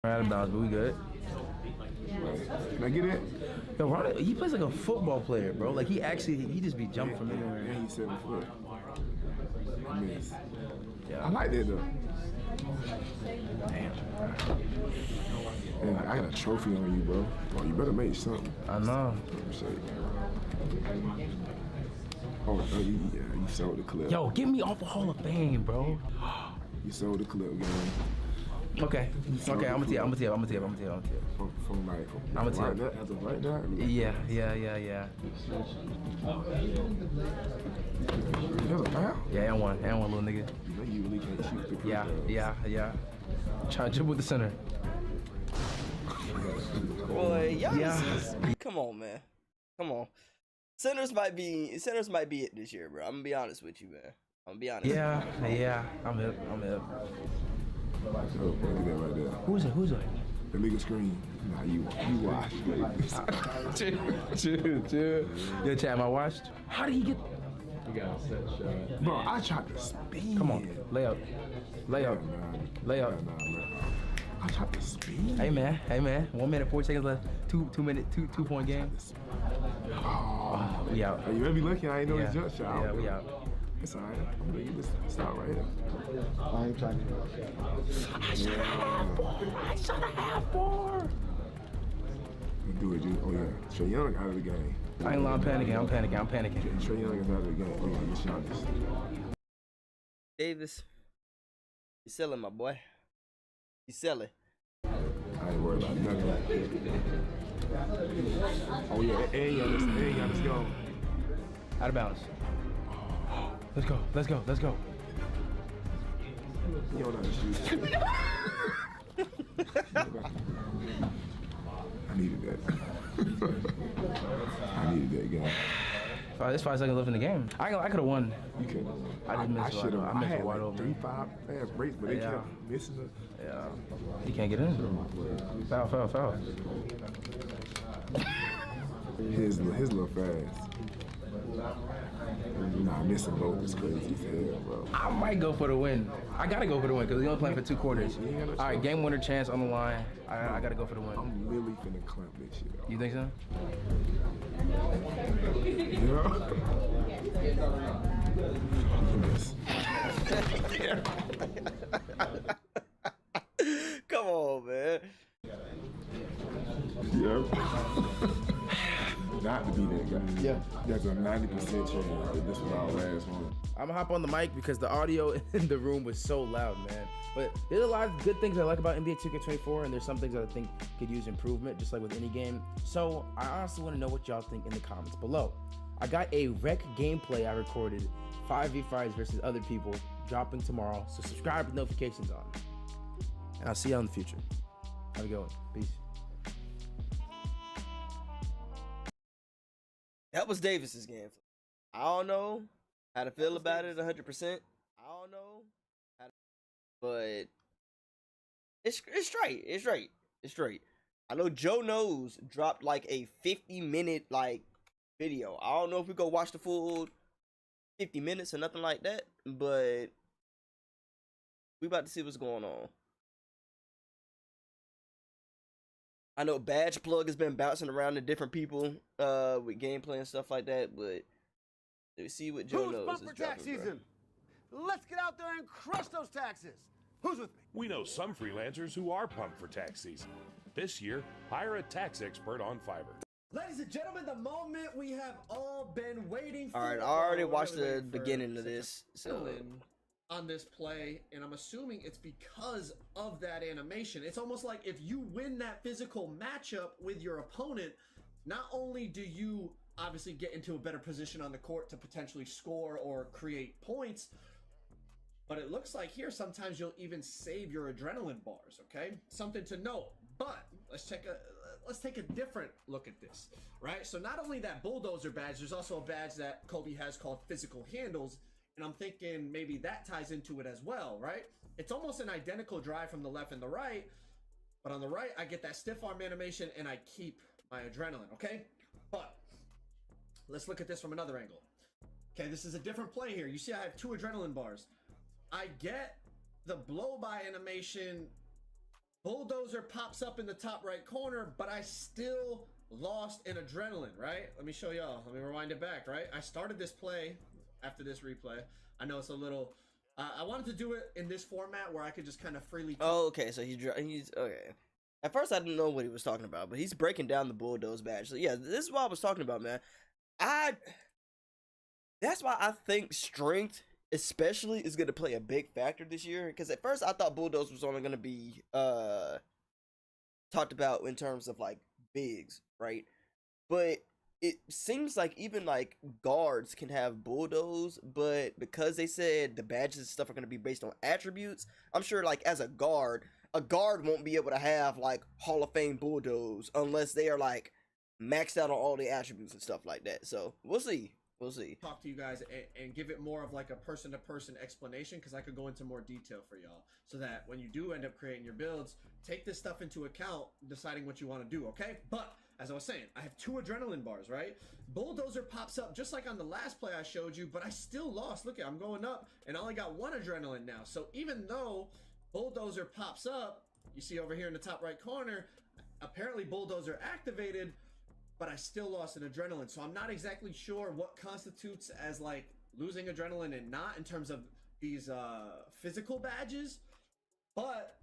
Out of bounds, but we good. Can I get it? Yo, Ronald, he plays like a football player, bro. Like he just be jumping from anywhere. And he's 7 foot. I miss. Yeah. I like that though. Damn. And I got a trophy on you, bro. Oh, you better make something. I know. Oh, you sold the clip. Yo, get me off of Hall of Fame, bro. You sold the clip, gang. Okay. Okay, I'm gonna tee up. From like, I'm gonna right there, as of right now. Yeah. There's a foul? Yeah, and one, little nigga. You know you really can't shoot the clip. Yeah. Try to dribble with the center. Boy, y'all Yeah. come on, man. Come on. Centers might be it this year, bro. I'm gonna be honest with you, man. I'm gonna be honest. Yeah. I'm hip. Oh, look at that right there. Who's it? The nigga screen. Nah, you washed, baby. Chill. Yo, Chad, am I washed? How did he get? You got a set shot. Bro, I tried to spin. Come on, layup. I tried to spin. Hey man. 1 minute, 4 seconds left. 2 point game. Oh, We out. hey, you better be lucky I ain't know his jump shot. Yeah, we out. It's alright. I'm gonna get this stop right here. I ain't trying to do I shot a half bar. You do it, dude. Oh yeah. Trae Young out of the game. I ain't lying, I'm panicking. Trae Young is out of the game. Oh yeah, you shot this. Davis, you selling, my boy. You selling. I ain't worried about nothing. Oh yeah, and y'all just go. Out of bounds. Let's go. You don't know how to shoot. I needed that. I needed that guy. There's 5 seconds left in the game. I could have won. You could. I just missed should have. I I missed had a wide like open. 3-5 fast breaks, but they Yeah. kept missing it. Yeah. He can't get in. Foul. His little fast. Nah, missing both is crazy as hell, bro. I might go for the win. I gotta go for the win because we only playing for 2 quarters. All right, game winner chance on the line. I gotta go for the win. I'm literally finna clamp this shit up. You think so? Come on, man. Yep. Not to be that guy. Yeah. That's a 90% chance that this was our last one. I'm gonna hop on the mic because the audio in the room was so loud, man. But there's a lot of good things I like about NBA 2K24, and there's some things that I think could use improvement, just like with any game. So I honestly want to know what y'all think in the comments below. I got a rec gameplay I recorded, 5v5s versus other people, dropping tomorrow. So subscribe with notifications on. And I'll see y'all in the future. Have a good one. Peace. That was Davis's game. I don't know how to feel about it 100%. I don't know how to, but it's straight. I know Joe Knows dropped like a 50-minute like video. I don't know if we go watch the full 50 minutes or nothing like that, but we about to see what's going on. I know Badge Plug has been bouncing around to different people with gameplay and stuff like that, but let's see what Joe Knows is for tax dropping, season? Let's get out there and crush those taxes. Who's with me? We know some freelancers who are pumped for tax season. This year, hire a tax expert on Fiverr. Ladies and gentlemen, the moment we have all been waiting for. All right, I already watched the beginning of this, so on this play, and I'm assuming it's because of that animation. It's almost like if you win that physical matchup with your opponent, not only do you obviously get into a better position on the court to potentially score or create points, but it looks like here sometimes you'll even save your adrenaline bars, okay? Something to note. But let's take a different look at this, right? So not only that bulldozer badge, there's also a badge that Kobe has called physical handles, and I'm thinking maybe that ties into it as well, right? It's almost an identical drive from the left and the right, but on the right, I get that stiff arm animation and I keep my adrenaline, okay? But let's look at this from another angle. Okay, this is a different play here. You see I have 2 adrenaline bars. I get the blow-by animation Bulldozer pops up in the top right corner, but I still lost in adrenaline, right? Let me show y'all. Let me rewind it back, right? I started this play after this replay. I know it's a little... I wanted to do it in this format where I could just kind of freely... Oh, okay, so he's okay. At first, I didn't know what he was talking about, but he's breaking down the Bulldoze badge. So yeah, this is what I was talking about, man. That's why I think strength, especially, is gonna play a big factor this year. Because at first, I thought Bulldoze was only gonna be talked about in terms of like bigs, right? But it seems like even like guards can have Bulldoze, but because they said the badges and stuff are gonna be based on attributes, I'm sure like as a guard won't be able to have like Hall of Fame Bulldoze unless they are like maxed out on all the attributes and stuff like that. So we'll see. Talk to you guys and give it more of like a person-to-person explanation, because I could go into more detail for y'all, so that when you do end up creating your builds, take this stuff into account deciding what you want to do, okay? But as I was saying, I have 2 adrenaline bars, right? Bulldozer pops up just like on the last play I showed you, but I still lost. Look, I'm going up and I only got 1 adrenaline now. So even though Bulldozer pops up, you see over here in the top right corner, apparently Bulldozer activated, but I still lost an adrenaline. So I'm not exactly sure what constitutes as like losing adrenaline and not in terms of these physical badges. But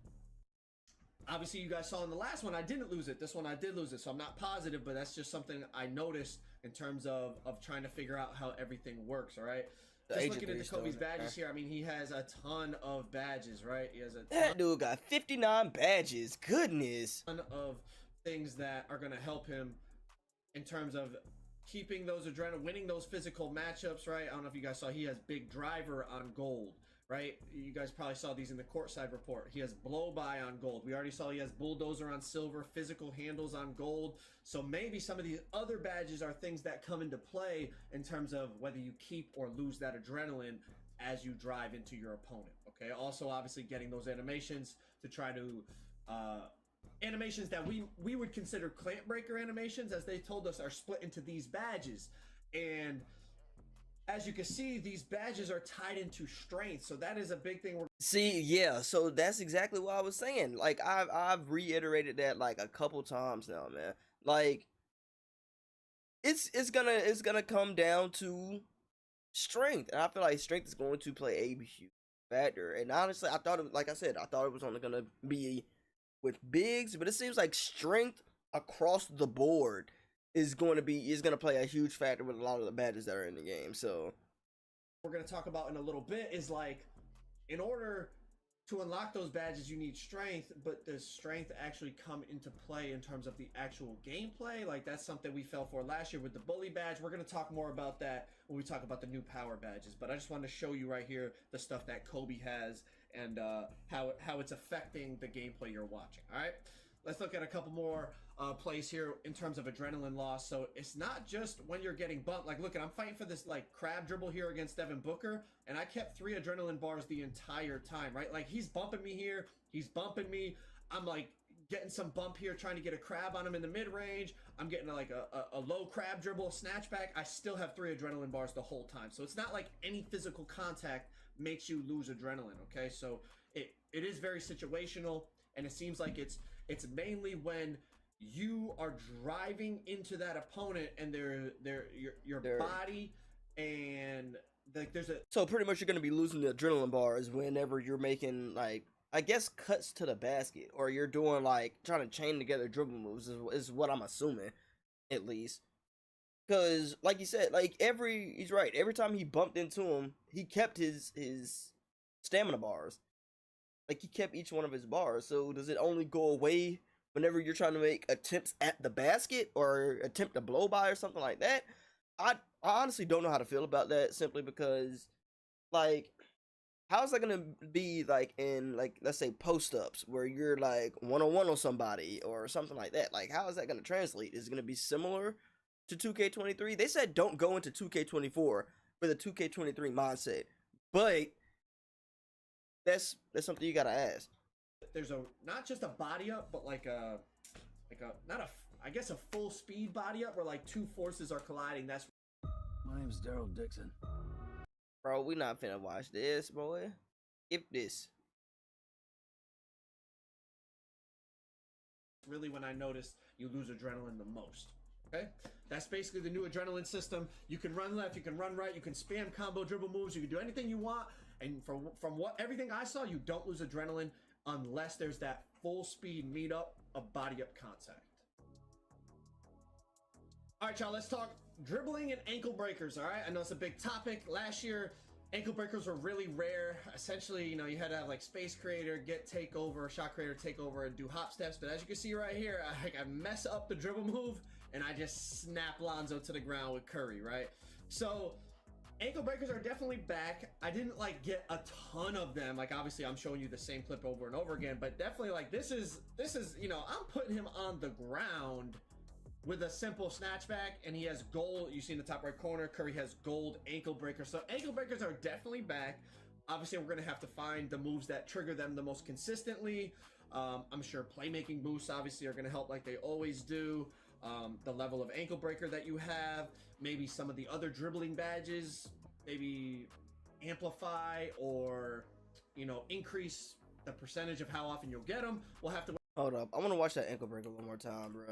obviously you guys saw in the last one I didn't lose it. This one I did lose it. So I'm not positive, but that's just something I noticed in terms of trying to figure out how everything works, all right? Just looking into Kobe's badges here, I mean, he has a ton of badges, right? He has a ton That dude got 59 badges. Goodness. of things that are going to help him in terms of keeping those adrenaline, winning those physical matchups, right? I don't know if you guys saw, he has Big Driver on gold, right? You guys probably saw these in the courtside report. He has Blow By on gold. We already saw he has Bulldozer on silver, physical handles on gold. So maybe some of these other badges are things that come into play in terms of whether you keep or lose that adrenaline as you drive into your opponent, okay? Also, obviously, getting those animations to try to animations that we would consider clamp breaker animations, as they told us, are split into these badges. And as you can see, these badges are tied into strength, so that is a big thing. See, yeah, so that's exactly what I was saying. Like I've reiterated that like a couple times now, man. Like it's gonna come down to strength, and I feel like strength is going to play a huge factor. And honestly, I thought it, like I said, I thought it was only gonna be with bigs, but it seems like strength across the board is going to play a huge factor with a lot of the badges that are in the game. So we're going to talk about in a little bit is like, in order to unlock those badges, you need strength, but does strength actually come into play in terms of the actual gameplay? Like, that's something we fell for last year with the bully badge. We're going to talk more about that when we talk about the new power badges, but I just wanted to show you right here the stuff that Kobe has and how it's affecting the gameplay you're watching. All right, let's look at a couple more plays here in terms of adrenaline loss. So it's not just when you're getting bumped. Like, look, I'm fighting for this like crab dribble here against Devin Booker, and I kept 3 adrenaline bars the entire time, right? Like, he's bumping me here, he's bumping me, I'm like getting some bump here, trying to get a crab on him in the mid-range, I'm getting like a low crab dribble, snatchback. I still have 3 adrenaline bars the whole time. So it's not like any physical contact makes you lose adrenaline, okay? So it is very situational, and it seems like it's mainly when you are driving into that opponent and your body and like there's a... So pretty much you're going to be losing the adrenaline bars whenever you're making like, I guess, cuts to the basket, or you're doing like trying to chain together dribble moves is what I'm assuming, at least. Because, like you said, like he's right. Every time he bumped into him, he kept his stamina bars. Like, he kept each one of his bars. So does it only go away whenever you're trying to make attempts at the basket or attempt to blow by or something like that? I honestly don't know how to feel about that, simply because, like, how is that gonna be like in, like, let's say post-ups where you're like one-on-one on somebody or something like that? Like, how is that gonna translate? Is it gonna be similar to 2K23? They said don't go into 2K24 with a 2K23 mindset, but that's something you gotta ask. There's not just a body up, but like a I guess a full speed body up where like 2 forces are colliding. That's... My name's Daryl Dixon. Bro, we not finna watch this, boy. Skip this. really when I noticed you lose adrenaline the most. Okay, that's basically the new adrenaline system. You can run left, you can run right, you can spam combo dribble moves, you can do anything you want. And from what everything I saw, you don't lose adrenaline unless there's that full speed meet up of body up contact. All right, y'all, let's talk dribbling and ankle breakers. All right, I know it's a big topic. Last year, ankle breakers were really rare. Essentially, you know, you had to have like space creator, get takeover, shot creator, takeover, and do hop steps. But as you can see right here, I mess up the dribble move and I just snap Lonzo to the ground with Curry, right? So ankle breakers are definitely back. I didn't like get a ton of them. Like obviously I'm showing you the same clip over and over again, but definitely like this is, you know, I'm putting him on the ground with a simple snatchback, and he has gold. You see in the top right corner, Curry has gold ankle breakers. So ankle breakers are definitely back. Obviously, we're going to have to find the moves that trigger them the most consistently. I'm sure playmaking boosts obviously are going to help like they always do. The level of ankle breaker that you have, maybe some of the other dribbling badges, maybe amplify or, you know, increase the percentage of how often you'll get them. We'll have to. Hold up. I want to watch that ankle breaker one more time, bro.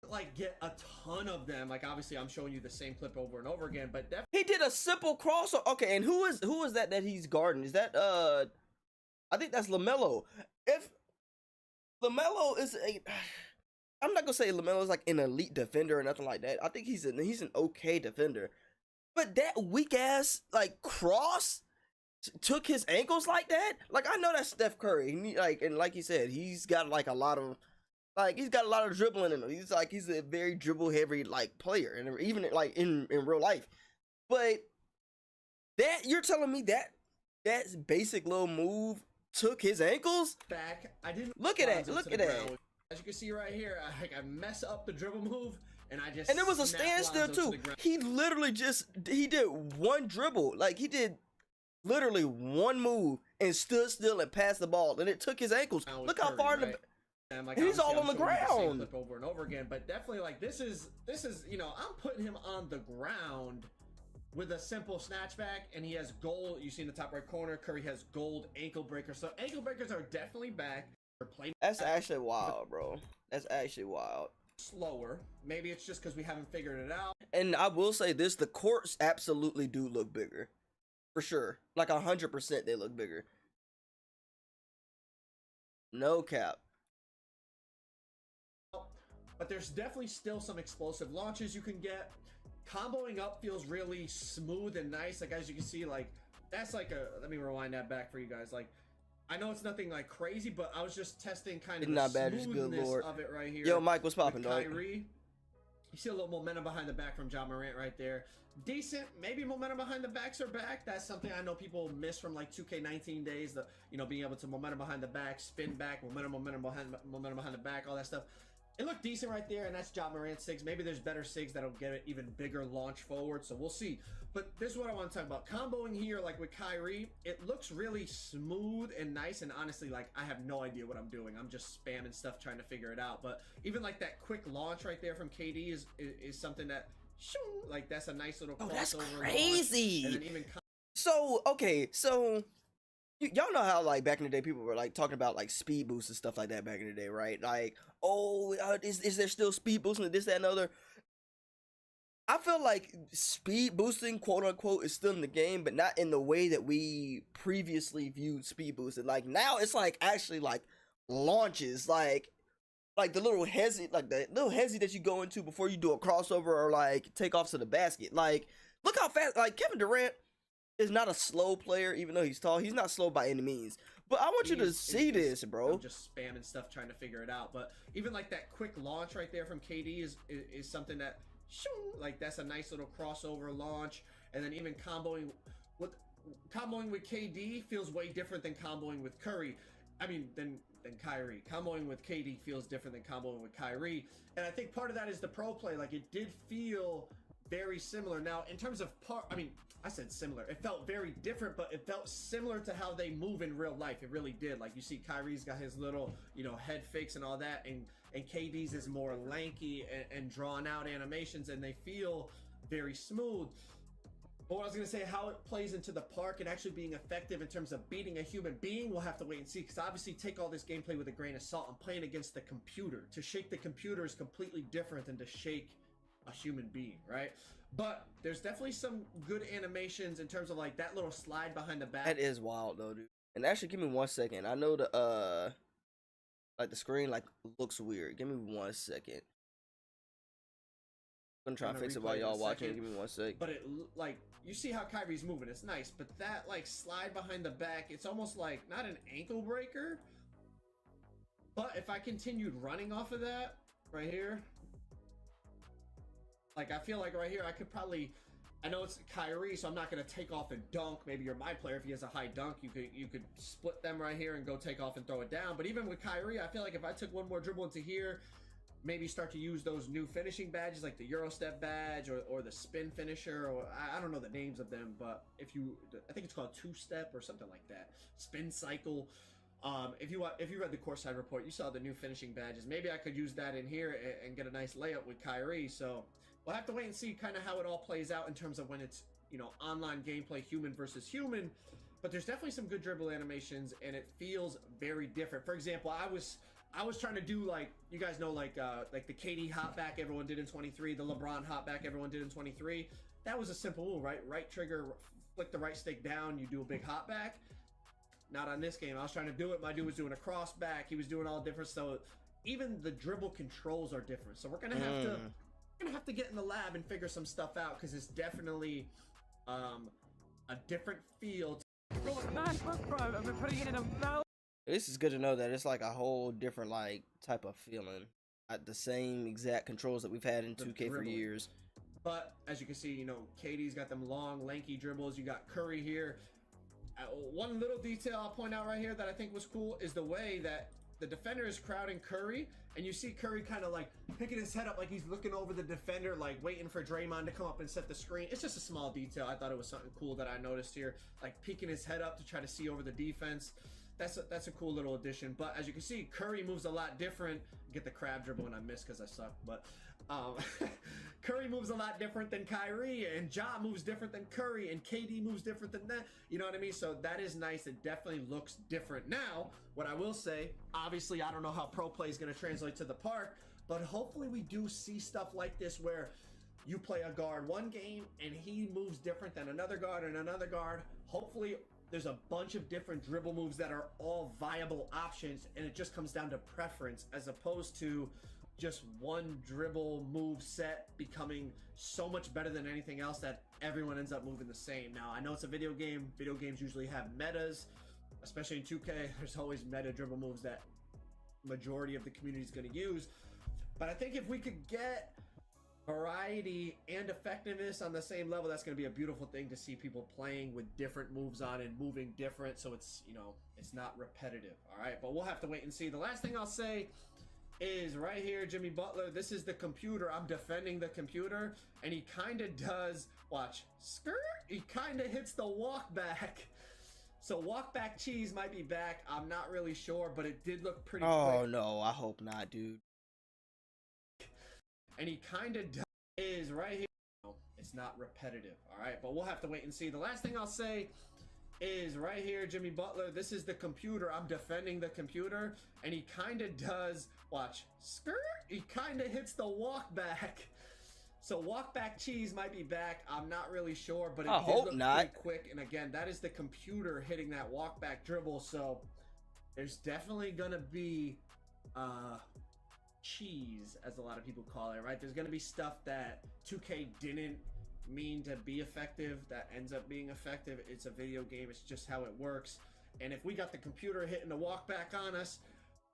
Like get a ton of them. Like obviously I'm showing you the same clip over and over again, but He did a simple crossover. Okay, and who is that he's guarding? Is that I think that's LaMelo. If LaMelo is I'm not gonna say LaMelo is like an elite defender or nothing like that. I think he's an okay defender. But that weak ass like cross took his ankles like that. Like I know that's Steph Curry. And like he said, he's got like a lot of dribbling in him. He's a very dribble heavy like player, and even like in real life. But that you're telling me that basic little move took his ankles back. I didn't look at that. Look at that. As you can see right here, I mess up the dribble move and I just and it was a standstill too. He literally he did one dribble. Like he did literally one move and stood still and passed the ball, and it took his ankles. Look how far in the and like, he's all on the ground. Clip over and over again, but definitely like this is you know, I'm putting him on the ground with a simple snatchback, and he has gold. You see in the top right corner, Curry has gold ankle breakers. So ankle breakers are definitely back. That's actually wild, bro. That's actually wild. Slower. Maybe it's just because we haven't figured it out. And I will say this: the courts absolutely do look bigger. For sure, like 100%, they look bigger. No cap. But there's definitely still some explosive launches you can get. Comboing up feels really smooth and nice. Like as you can see, like that's like let me rewind that back for you guys. Like I know it's nothing like crazy, but I was just testing kind of the smoothness of it right here. Yo, Mike, what's popping, dog? Kyrie. You see a little momentum behind the back from Ja Morant right there. Decent, maybe momentum behind the backs are back. That's something I know people miss from like 2K19 days. The being able to momentum behind the back, spin back, momentum behind the back, all that stuff. It looked decent right there, and that's Ja Morant SIGs. Maybe there's better SIGs that'll get an even bigger launch forward, so we'll see. But this is what I want to talk about. Comboing here, like with Kyrie, it looks really smooth and nice, and honestly, like, I have no idea what I'm doing. I'm just spamming stuff trying to figure it out. But even like that quick launch right there from KD is something that, like, that's a nice little crossover. Oh, that's crazy! And then even so, okay, so y'all know how like back in the day people were like talking about like speed boosts and stuff like that back in the day, right? Like, oh, is there still speed boosting and this, that, and other? I feel like speed boosting, quote unquote, is still in the game, but not in the way that we previously viewed speed boosting. Like now, it's like actually like launches, like the little hezzy, that you go into before you do a crossover or like take off to the basket. Like, look how fast. Like Kevin Durant is not a slow player, even though he's tall. He's not slow by any means. But I want you to see this, bro. I'm just spamming stuff trying to figure it out. But even like that quick launch right there from KD is something that, like, that's a nice little crossover launch. And then even comboing with KD feels way different than comboing with Curry. I mean, than Kyrie. Comboing with KD feels different than comboing with Kyrie. And I think part of that is the pro play. Like, it did feel very similar. Now, in terms of I said similar. It felt very different, but it felt similar to how they move in real life. It really did. Like, you see Kyrie's got his little, head fakes and all that, and KD's is more lanky and drawn out animations, and they feel very smooth. But what I was going to say, how it plays into the park and actually being effective in terms of beating a human being, we'll have to wait and see. Because obviously, take all this gameplay with a grain of salt. I'm playing against the computer. To shake the computer is completely different than to shake a human being, right? But there's definitely some good animations in terms of like that little slide behind the back. That is wild though, dude. And actually, give me 1 second. I know the like the screen like looks weird. Give me 1 second. I'm gonna try and fix it while y'all watching. Give me 1 sec. But it like you see how Kyrie's moving. It's nice, but that like slide behind the back, it's almost like not an ankle breaker. But if I continued running off of that right here, like I feel like right here I could probably. I know it's Kyrie, so I'm not gonna take off and dunk. Maybe you're my player. If he has a high dunk, you could split them right here and go take off and throw it down. But even with Kyrie, I feel like if I took one more dribble into here, maybe start to use those new finishing badges like the Euro Step badge or the spin finisher, or I don't know the names of them, but I think it's called two step or something like that. Spin cycle. If you read the courtside report, you saw the new finishing badges. Maybe I could use that in here and get a nice layup with Kyrie. So we'll have to wait and see kind of how it all plays out in terms of when it's, online gameplay, human versus human. But there's definitely some good dribble animations, and it feels very different. For example, I was trying to do like, you guys know, like the KD hop back everyone did in 23, the LeBron hop back everyone did in 23. That was a simple move, right? Right trigger, flick the right stick down, you do a big hop back. Not on this game. I was trying to do it. My dude was doing a cross back. He was doing all different. So even the dribble controls are different. So we're gonna have to get in the lab and figure some stuff out, because it's definitely a different feel. This is good to know that it's like a whole different like type of feeling. At the same exact controls that we've had in 2K for years. But as you can see, KD's got them long, lanky dribbles. You got Curry here. One little detail I'll point out right here that I think was cool is the way that the defender is crowding Curry, and you see Curry kind of like picking his head up like he's looking over the defender, like waiting for Draymond to come up and set the screen. It's just a small detail. I thought it was something cool that I noticed here, like peeking his head up to try to see over the defense. That's a cool little addition. But as you can see, Curry moves a lot different. Get the crab dribble and I missed because I suck. But Curry moves a lot different than Kyrie, and Ja moves different than Curry, and KD moves different than that. You know what I mean? So that is nice. It definitely looks different. Now, what I will say, obviously, I don't know how pro play is going to translate to the park, but hopefully we do see stuff like this where you play a guard one game and he moves different than another guard and another guard. Hopefully there's a bunch of different dribble moves that are all viable options, and it just comes down to preference as opposed to just one dribble move set becoming so much better than anything else that everyone ends up moving the same. Now, I know it's a video game. Video games usually have metas, especially in 2K. There's always meta dribble moves that majority of the community is going to use. But I think if we could get variety and effectiveness on the same level, that's going to be a beautiful thing to see people playing with different moves on and moving different, so it's it's not repetitive. All right, but we'll have to wait and see. The last thing I'll say is right here, Jimmy Butler, this is the computer. I'm defending the computer, and he kind of does, watch, skirt, he kind of hits the walk back. So walk back cheese might be back. I'm not really sure, but it did look pretty quick. Oh no, I hope not, dude. And he kind of is right here. No, it's not repetitive. All right, but we'll have to wait and see. The last thing I'll say is right here, Jimmy Butler, this is the computer. I'm defending the computer, and he kind of does, watch, skirt, he kind of hits the walk back. So walk back cheese might be back. I'm not really sure, but it I did hope look not. pretty quick. And again, that is the computer hitting that walk back dribble. So there's definitely gonna be cheese, as a lot of people call it, right? There's gonna be stuff that 2K didn't mean to be effective that ends up being effective. It's a video game. It's just how it works. And if we got the computer hitting the walk back on us,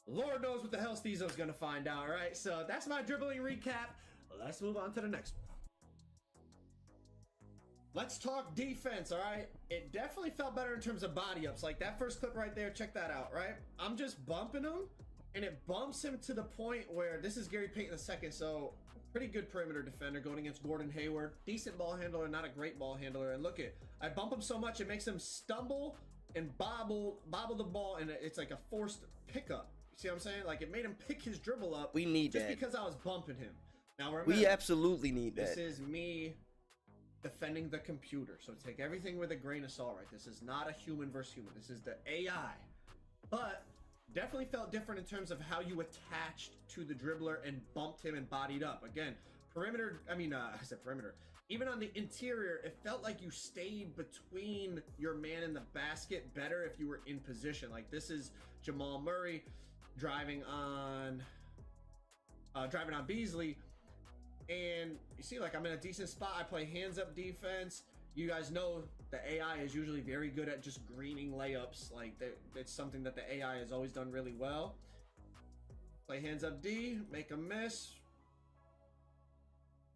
Lord knows what the hell Steezo's gonna find out, right? So that's my dribbling recap. Let's move on to the next one. Let's talk defense, all right? It definitely felt better in terms of body ups. Like that first clip right there, check that out, right? I'm just bumping him, and it bumps him to the point where, this is Gary Payton II, so pretty good perimeter defender going against Gordon Hayward. Decent ball handler, not a great ball handler. And look, I bump him so much, it makes him stumble and bobble the ball, and it's like a forced pickup. See what I'm saying? Like it made him pick his dribble up. We need just that. because I was bumping him. Now remember, We absolutely need that. this is me defending the computer. So take everything with a grain of salt, right? This is not a human versus human. This is the AI. But definitely felt different in terms of how you attached to the dribbler and bumped him and bodied up. Again, perimeter, I said perimeter. Even on the interior, it felt like you stayed between your man and the basket better if you were in position. Like this is Jamal Murray driving on Beasley. And you see, like, I'm in a decent spot. I play hands up defense. You guys know the AI is usually very good at just greening layups. Like, it's something that the AI has always done really well. Play hands up D, make a miss.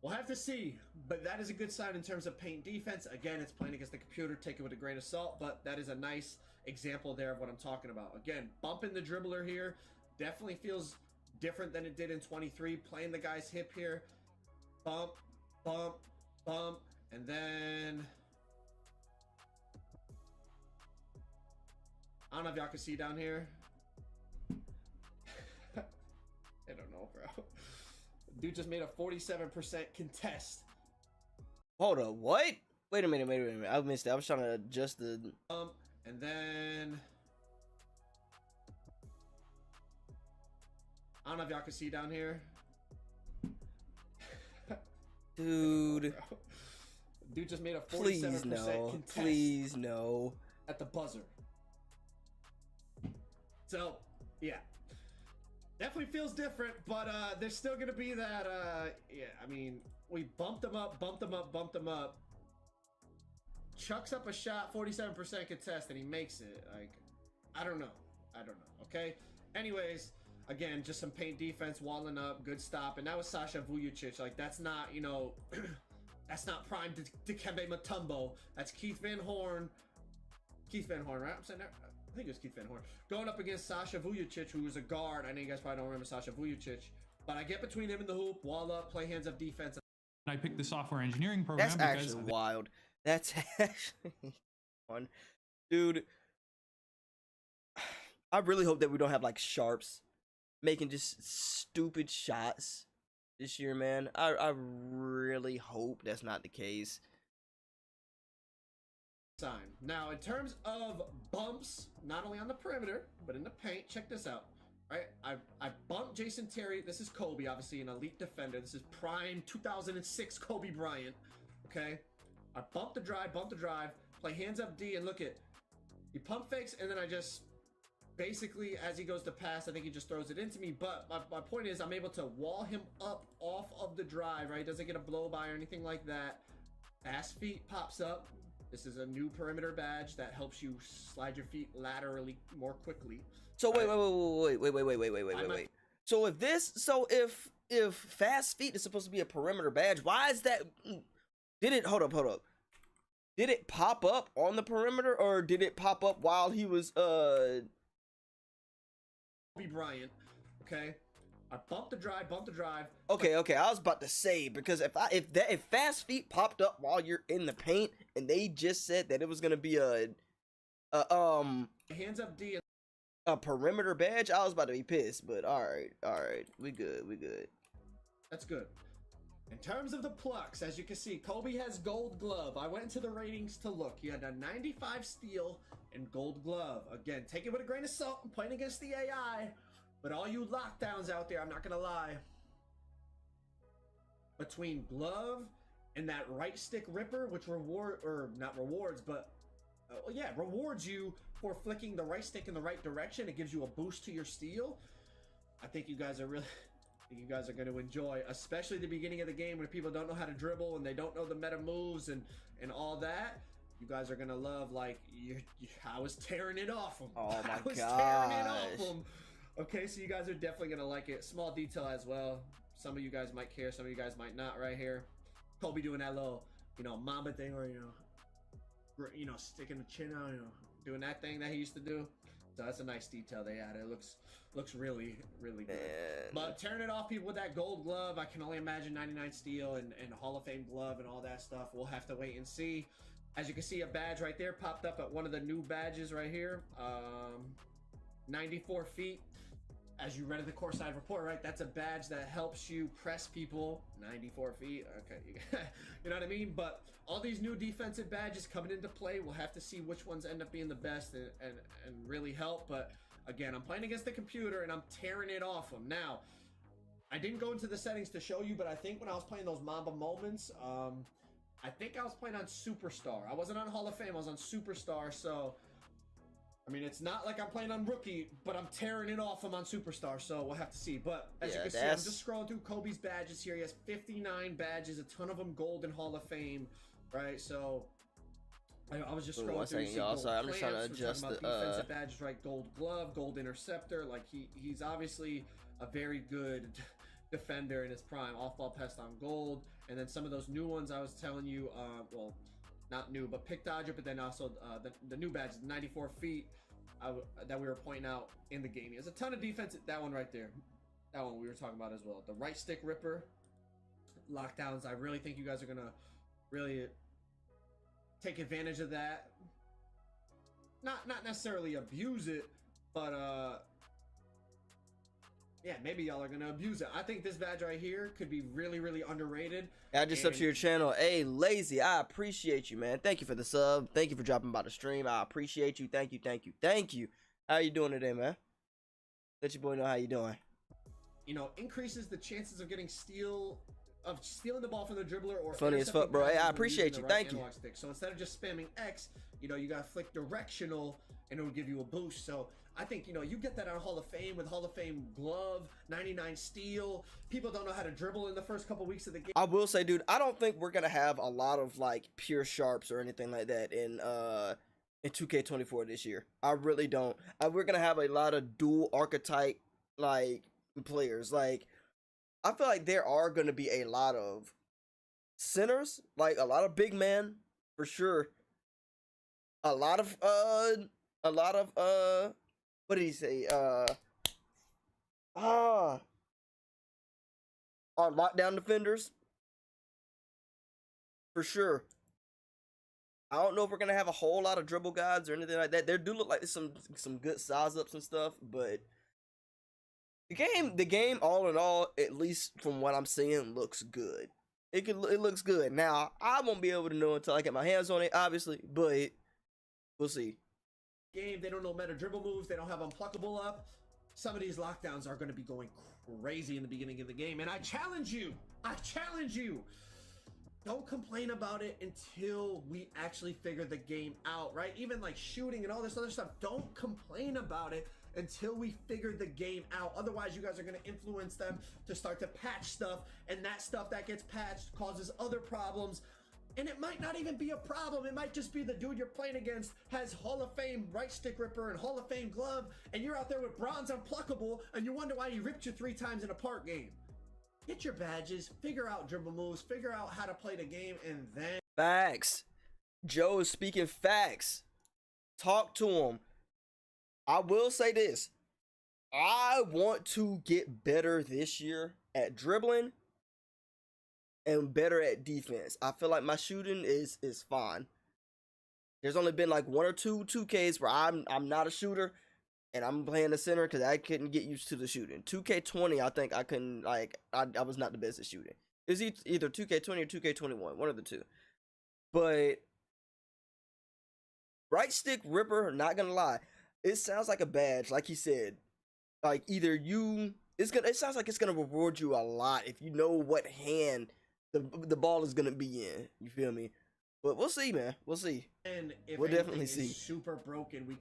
We'll have to see, but that is a good sign in terms of paint defense. Again, it's playing against the computer. Take it with a grain of salt, but that is a nice example there of what I'm talking about. Again, bumping the dribbler here definitely feels different than it did in 23. Playing the guy's hip here. Bump, bump, bump, and then I don't know if y'all can see down here. I don't know, bro. Dude just made a 47% contest. Hold up, what? Wait a minute. I missed it. I was trying to adjust the. And then I don't know if y'all can see down here. Dude. Dude just made a 47% Please no. contest. Please no. At the buzzer. So, yeah. Definitely feels different, but there's still going to be that, yeah, I mean, we bumped him up. Chucks up a shot, 47% contest, and he makes it. Like, I don't know, okay? Anyways, again, just some paint defense, walling up, good stop, and that was Sasha Vujacic. Like, that's not, you know, that's not prime Dikembe Mutombo. That's Keith Van Horn, right? I'm saying that. I think it was Keith Van Horn. Going up against Sasha Vujacic, who was a guard. I know you guys probably don't remember Sasha Vujacic, but I get between him and the hoop, wall up, play hands up defense. I picked the software engineering program That's because actually wild. That's actually fun. Dude, I really hope that we don't have like sharps making just stupid shots this year, man. I really hope that's not the case. Sign. Now, in terms of bumps, not only on the perimeter, but in the paint, check this out. Right? I bumped Jason Terry. This is Kobe, obviously an elite defender. This is prime 2006 Kobe Bryant. Okay? I bump the drive, play hands up D, and look at, he pump fakes, and then I just, basically, as he goes to pass, I think he just throws it into me. But my point is, I'm able to wall him up off of the drive, right? Doesn't get a blow by or anything like that. Fast feet pops up. This is a new perimeter badge that helps you slide your feet laterally more quickly. So wait. So if fast feet is supposed to be a perimeter badge, why is that? Hold up. Did it pop up on the perimeter, or did it pop up while he was Kobe Bryant, okay? I bumped the drive. Okay. I was about to say, because if fast feet popped up while you're in the paint and they just said that it was gonna be a hands up D, a perimeter badge, I was about to be pissed. But all right, we good. That's good. In terms of the plucks, as you can see, Kobe has gold glove. I went into the ratings to look. He had a 95 steal and gold glove. Again, take it with a grain of salt. I'm playing against the AI. But all you lockdowns out there, I'm not gonna lie. Between glove and that right stick ripper, which rewards you for flicking the right stick in the right direction. It gives you a boost to your steal. I think you guys are going to enjoy, especially the beginning of the game when people don't know how to dribble and they don't know the meta moves and all that. You guys are gonna love, like, I was tearing it off them. Oh my I was gosh. tearing it off them. Okay, so you guys are definitely gonna like it. Small detail as well. Some of you guys might care, some of you guys might not. Right here, Kobe doing that little, Mamba thing, or sticking the chin out, doing that thing that he used to do. So that's a nice detail they added. It looks really, really good. Man. But tearing it off people with that gold glove, I can only imagine 99 steal and Hall of Fame glove and all that stuff. We'll have to wait and see. As you can see, a badge right there popped up at one of the new badges right here. 94 feet. as you read in the course side report, right? That's a badge that helps you press people 94 feet. Okay, you know what I mean? But all these new defensive badges coming into play, we'll have to see which ones end up being the best and really help. But again, I'm playing against the computer and I'm tearing it off them. Now, I didn't go into the settings to show you, but I think when I was playing those Mamba moments, I think I was playing on Superstar. I wasn't on Hall of Fame, I was on Superstar, so I mean, it's not like I'm playing on Rookie, but I'm tearing it off. I'm on Superstar, so we'll have to see. But as you can see, I'm just scrolling through Kobe's badges here. He has 59 badges, a ton of them gold in Hall of Fame, right? So I was just scrolling through. Y'all. Sorry, I'm just trying to adjust the defensive badges, right? Gold glove, gold interceptor. Like he's obviously a very good defender in his prime. Off-ball pest on gold, and then some of those new ones I was telling you. Well, not new, but pick dodger. But then also the new badge, 94 feet. That we were pointing out in the game. There's a ton of defense. That one right there. That one we were talking about as well. The right stick ripper. Lockdowns. I really think you guys are going to really take advantage of that. Not necessarily abuse it, but yeah, maybe y'all are going to abuse it. I think this badge right here could be really, really underrated. I just sub to your channel. Hey, Lazy, I appreciate you, man. Thank you for the sub. Thank you for dropping by the stream. I appreciate you. Thank you, thank you, thank you. How you doing today, man? Let your boy know how you doing. You know, increases the chances of getting stealing the ball from the dribbler or funny as fuck, bro. Hey, I appreciate you. Thank you. Stick. So instead of just spamming X, you know, you got to flick directional and it will give you a boost. So I think, you know, you get that on Hall of Fame with Hall of Fame glove, 99 steal. People don't know how to dribble in the first couple weeks of the game. I will say, dude, I don't think we're gonna have a lot of like pure sharps or anything like that in 2K24 this year. I really don't. We're gonna have a lot of dual archetype like players. Like, I feel like there are gonna be a lot of centers, like a lot of big men for sure. A lot of what did he say? Our lockdown defenders. For sure. I don't know if we're gonna have a whole lot of dribble guys or anything like that. There do look like there's some good size ups and stuff, but the game all in all, at least from what I'm seeing, looks good. It looks good. Now, I won't be able to know until I get my hands on it, obviously, but we'll see. Game, they don't know meta dribble moves, they don't have unpluckable up. Some of these lockdowns are going to be going crazy in the beginning of the game, and I challenge you, don't complain about it until we actually figure the game out, right? Even like shooting and all this other stuff, don't complain about it until we figure the game out. Otherwise, you guys are going to influence them to start to patch stuff, and that stuff that gets patched causes other problems. And it might not even be a problem. It might just be the dude you're playing against has Hall of Fame right stick ripper and Hall of Fame glove, and you're out there with bronze unpluckable, and you wonder why he ripped you 3 times in a park game. Get your badges, figure out dribble moves, figure out how to play the game, and then... Facts. Joe is speaking facts. Talk to him. I will say this. I want to get better this year at dribbling and better at defense. I feel like my shooting is fine. There's only been like 1 or 2 2Ks where I'm not a shooter and I'm playing the center because I couldn't get used to the shooting. 2K20, I think I couldn't, like, I was not the best at shooting. It's either 2K20 or 2K21, one of the two. But right stick ripper, not gonna lie, it sounds like a badge, like he said. Like either it sounds like it's gonna reward you a lot if you know what hand the ball is gonna be in. You feel me? But we'll see, man. We'll see. And if we'll definitely see. Super broken, we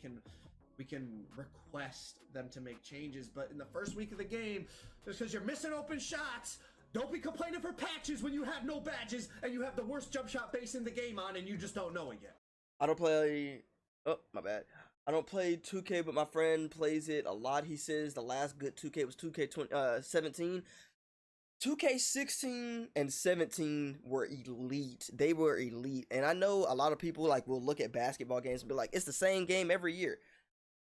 can request them to make changes. But in the first week of the game, just because you're missing open shots, don't be complaining for patches when you have no badges and you have the worst jump shot base in the game on and you just don't know it yet. I don't play. Oh, my bad. I don't play 2K, but my friend plays it a lot. He says the last good 2K was 2K17. 2K16 and 17 were elite. They were elite. And I know a lot of people like will look at basketball games and be like, it's the same game every year.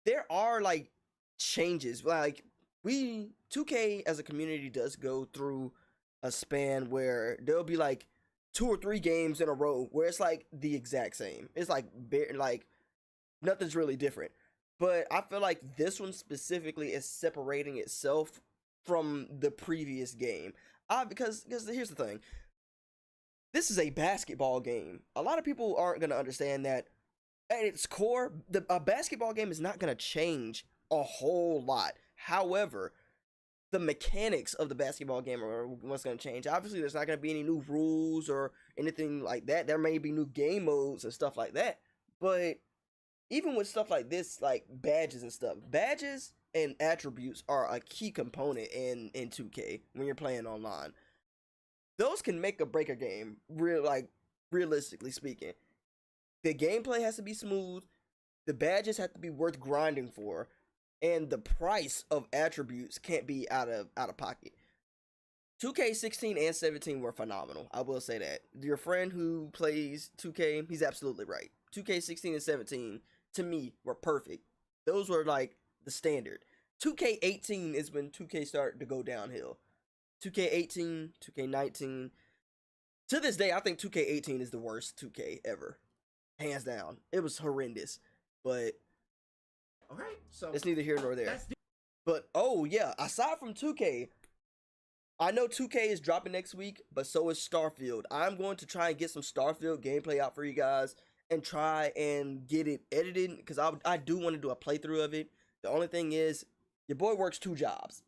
There are like changes. Like 2K as a community does go through a span where there'll be like 2 or 3 games in a row where it's like the exact same. It's like nothing's really different. but I feel like this one specifically is separating itself from the previous game. Because here's the thing. This is a basketball game. A lot of people aren't going to understand that at its core, a basketball game is not going to change a whole lot. However, the mechanics of the basketball game are what's going to change. Obviously, there's not going to be any new rules or anything like that. There may be new game modes and stuff like that. But even with stuff like this, like badges and stuff, badges and attributes are a key component in 2K when you're playing online. Those can make or break a game, realistically speaking. The gameplay has to be smooth, the badges have to be worth grinding for, and the price of attributes can't be out of pocket. 2K16 and 17 were phenomenal. I will say that. Your friend who plays 2K, he's absolutely right. 2K16 and 17 to me were perfect. Those were like the standard. 2K18 is when 2K started to go downhill. 2K18, 2K19. To this day, I think 2K18 is the worst 2K ever. Hands down. It was horrendous. But Okay, so it's neither here nor there. that's But oh yeah, aside from 2K, I know 2K is dropping next week, but so is Starfield. I'm going to try and get some Starfield gameplay out for you guys and try and get it edited because I do want to do a playthrough of it. The only thing is, your boy works 2 jobs.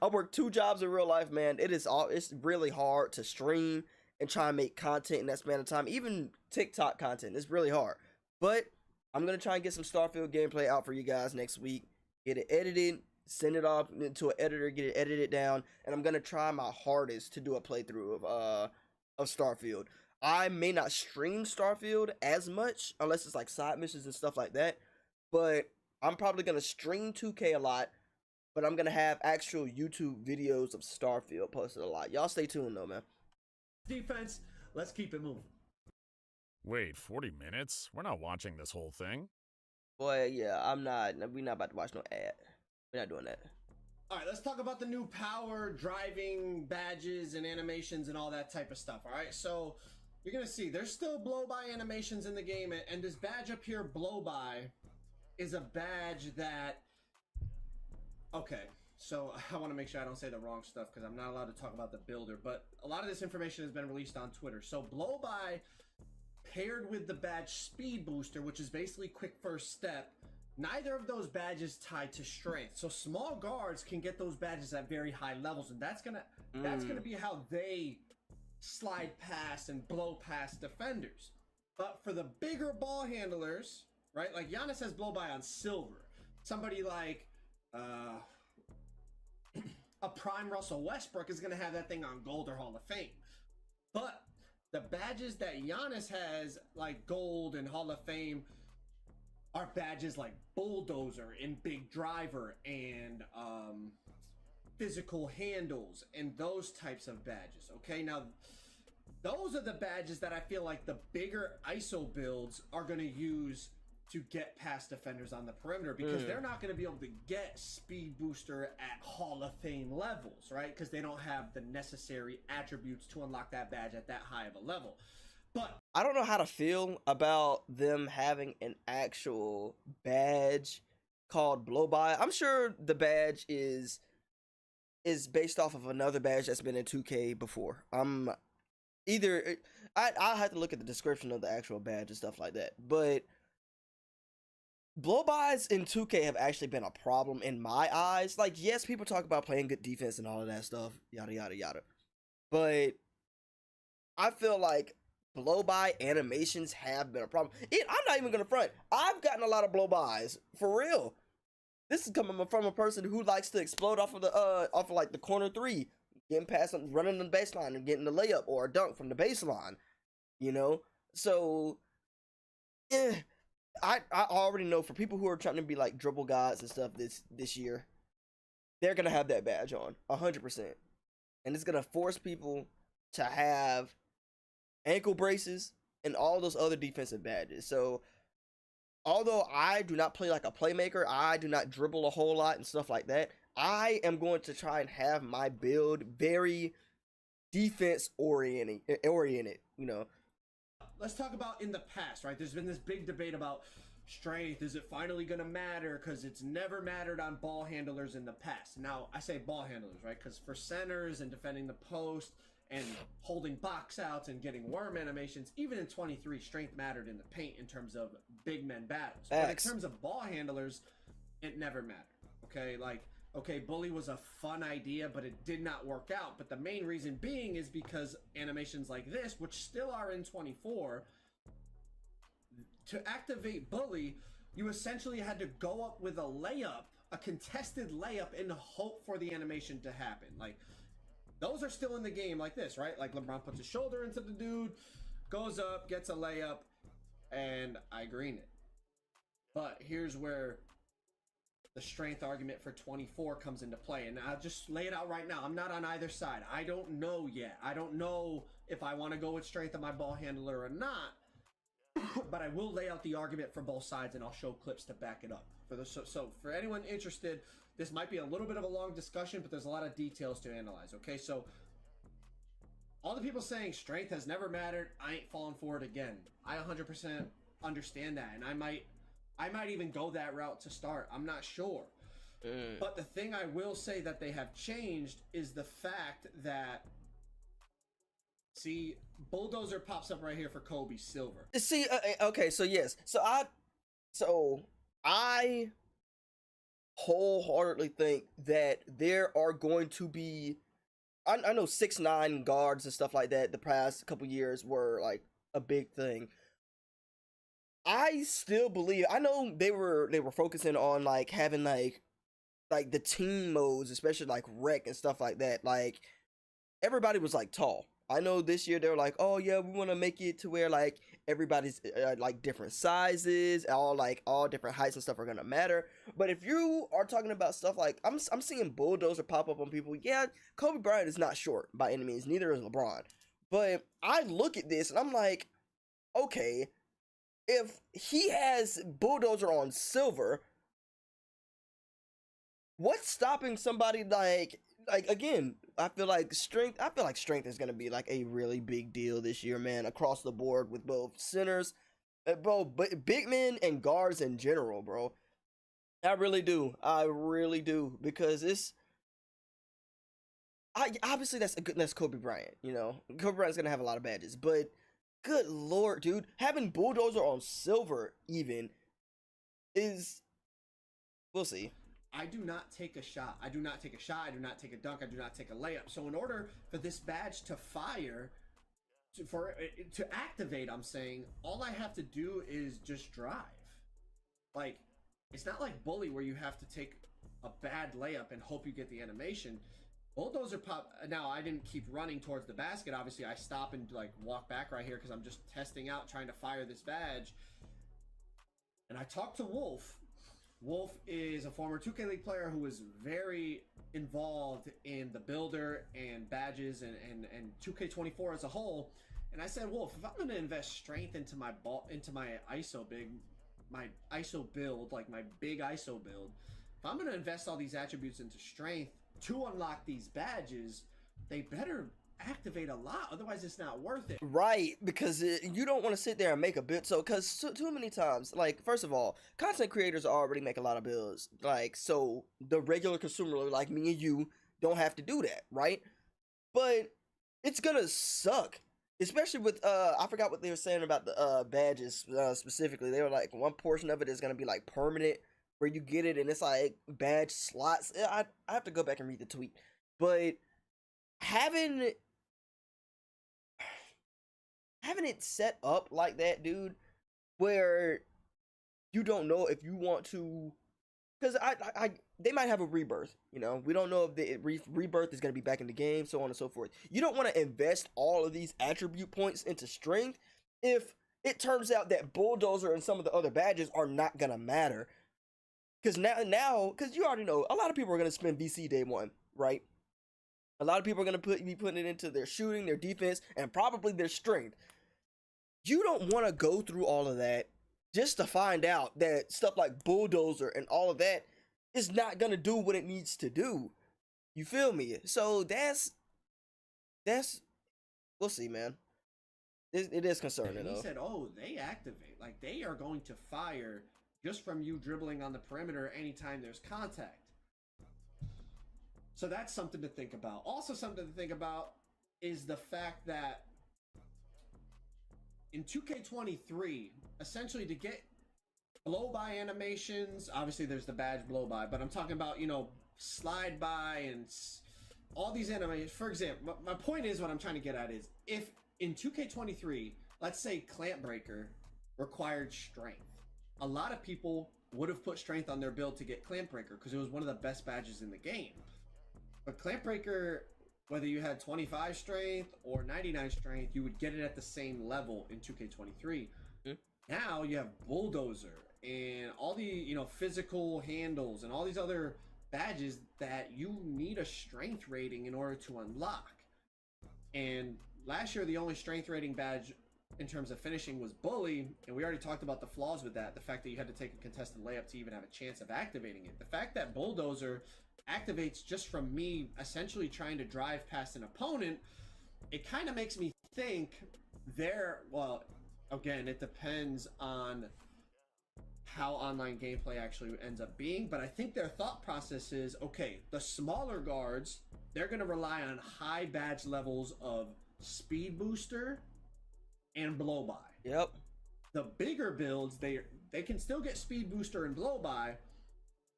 I work 2 jobs in real life, man. It's really hard to stream and try and make content in that span of time. Even TikTok content, it's really hard. But I'm going to try and get some Starfield gameplay out for you guys next week. Get it edited, send it off to an editor, get it edited down, and I'm going to try my hardest to do a playthrough of Starfield. I may not stream Starfield as much, unless it's like side missions and stuff like that, but I'm probably going to stream 2K a lot, but I'm going to have actual YouTube videos of Starfield posted a lot. Y'all stay tuned though, man. defense. Let's keep it moving. Wait, 40 minutes? We're not watching this whole thing. Boy, yeah, we're not about to watch no ad. We're not doing that. All right, let's talk about the new power driving badges and animations and all that type of stuff. All right, so you're gonna see there's still blow by animations in the game, and this badge up here, blow by, is a badge that. Okay, so I want to make sure I don't say the wrong stuff because I'm not allowed to talk about the builder, but a lot of this information has been released on Twitter. So blow by, paired with the badge speed booster, which is basically quick first step. Neither of those badges tied to strength, so small guards can get those badges at very high levels, and that's gonna be how they slide past and blow past defenders. But for the bigger ball handlers, right? Like Giannis has blow by on silver. Somebody like a prime Russell Westbrook is gonna have that thing on gold or Hall of Fame. But the badges that Giannis has, like gold and Hall of Fame, are badges like bulldozer and big driver and physical handles and those types of badges. Okay, now those are the badges that I feel like the bigger ISO builds are going to use to get past defenders on the perimeter, because they're not going to be able to get speed booster at Hall of Fame levels, right? Because they don't have the necessary attributes to unlock that badge at that high of a level. But I don't know how to feel about them having an actual badge called blow by. I'm sure the badge is based off of another badge that's been in 2K before. I'll have to look at the description of the actual badge and stuff like that. But blow-bys in 2K have actually been a problem in my eyes. Like, yes, people talk about playing good defense and all of that stuff, yada, yada, yada. But I feel like blow-by animations have been a problem. I'm not even going to front. I've gotten a lot of blow-bys, for real. This is coming from a person who likes to explode off of like the corner 3, getting past them, running the baseline and getting the layup or a dunk from the baseline, you know? So, I already know for people who are trying to be like dribble gods and stuff this year, they're gonna have that badge on 100%, and it's gonna force people to have ankle braces and all those other defensive badges. So, although I do not play like a playmaker, I do not dribble a whole lot and stuff like that, I am going to try and have my build very defense oriented, you know. let's talk about in the past, right? There's been this big debate about strength, is it finally going to matter? Because it's never mattered on ball handlers in the past. Now, I say ball handlers, right? Because for centers and defending the post and holding box outs and getting worm animations, even in 23, strength mattered in the paint in terms of big men battles. But in terms of ball handlers, it never mattered. Okay, like, okay, bully was a fun idea, but it did not work out. But the main reason being is because animations like this, which still are in 24, to activate bully, you essentially had to go up with a layup, a contested layup, and hope for the animation to happen. Like, those are still in the game like this, right? Like, LeBron puts his shoulder into the dude, goes up, gets a layup, and I green it. But here's where the strength argument for 24 comes into play. And I'll just lay it out right now. I'm not on either side. I don't know yet. I don't know if I want to go with strength on my ball handler or not. But I will lay out the argument for both sides, and I'll show clips to back it up. So for anyone interested, this might be a little bit of a long discussion, but there's a lot of details to analyze, okay? So all the people saying strength has never mattered, I ain't falling for it again. I 100% understand that, and I might even go that route to start. I'm not sure. But the thing I will say that they have changed is the fact that, see, Bulldozer pops up right here for Kobe Silver. See, okay, so yes. So I wholeheartedly think that there are going to be, I know 6'9" guards and stuff like that the past couple years were like a big thing. I still believe, I know they were focusing on like having like the team modes, especially like rec and stuff like that. Like everybody was like tall. I know this year they were like, oh yeah, we want to make it to where like everybody's like different sizes, all different heights and stuff are gonna matter. But if you are talking about stuff like I'm seeing Bulldozer pop up on people. Yeah, Kobe Bryant is not short by any means, neither is LeBron. But I look at this and I'm like, okay, if he has Bulldozer on silver, what's stopping somebody like again, I feel like strength is going to be like a really big deal this year, man, across the board with both centers, bro, but big men and guards in general, bro. I really do, because obviously that's Kobe Bryant, you know. Kobe Bryant's going to have a lot of badges, but good lord, dude, having Bulldozer on silver even is, we'll see. I do not take a shot. I do not take a shot. I do not take a dunk. I do not take a layup. So in order for this badge to fire, to activate, I'm saying, all I have to do is just drive. Like, it's not like Bully where you have to take a bad layup and hope you get the animation. Bulldozer pop. Now, I didn't keep running towards the basket. Obviously, I stop and like walk back right here because I'm just testing out, trying to fire this badge. And I talked to Wolf. Wolf is a former 2K League player who was very involved in the builder and badges and 2K24 as a whole. And I said, Wolf, if I'm going to invest strength into my ISO build, like my big ISO build, if I'm going to invest all these attributes into strength to unlock these badges, they better activate a lot, otherwise it's not worth it. Right, because you don't want to sit there and make a build. So because too many times, like, first of all, content creators already make a lot of builds, like, so the regular consumer like me and you don't have to do that, right? But it's gonna suck, especially with I forgot what they were saying about the badges specifically. They were like, one portion of it is gonna be like permanent where you get it and it's like badge slots. I have to go back and read the tweet, but having it set up like that, dude, where you don't know if you want to, because they might have a rebirth, you know, we don't know if the rebirth is going to be back in the game, so on and so forth. You don't want to invest all of these attribute points into strength if it turns out that Bulldozer and some of the other badges are not going to matter, because now because you already know a lot of people are going to spend VC day one, right? A lot of people are going to be putting it into their shooting, their defense, and probably their strength. You don't want to go through all of that just to find out that stuff like Bulldozer and all of that is not going to do what it needs to do. You feel me? So that's we'll see, man. It is concerning And he though. said, "Oh, they activate. Like they are going to fire just from you dribbling on the perimeter anytime there's contact." So that's something to think about. Also, something to think about is the fact that in 2K23, essentially to get blow by animations, obviously there's the badge blow by, but I'm talking about, you know, slide by and all these animations. For example, my point is, what I'm trying to get at is, if in 2K23, let's say Clamp Breaker required strength, a lot of people would have put strength on their build to get Clamp Breaker because it was one of the best badges in the game. But Clamp Breaker, whether you had 25 strength or 99 strength, you would get it at the same level in 2K23. Now you have Bulldozer and all the, you know, physical handles and all these other badges that you need a strength rating in order to unlock. And last year, the only strength rating badge in terms of finishing was Bully, and we already talked about the flaws with that. The fact that you had to take a contested layup to even have a chance of activating it. The fact that Bulldozer activates just from me essentially trying to drive past an opponent, it kind of makes me think well, again, it depends on how online gameplay actually ends up being, but I think their thought process is, okay, the smaller guards, they're going to rely on high badge levels of speed booster and blow by. Yep. The bigger builds, they can still get speed booster and blow by,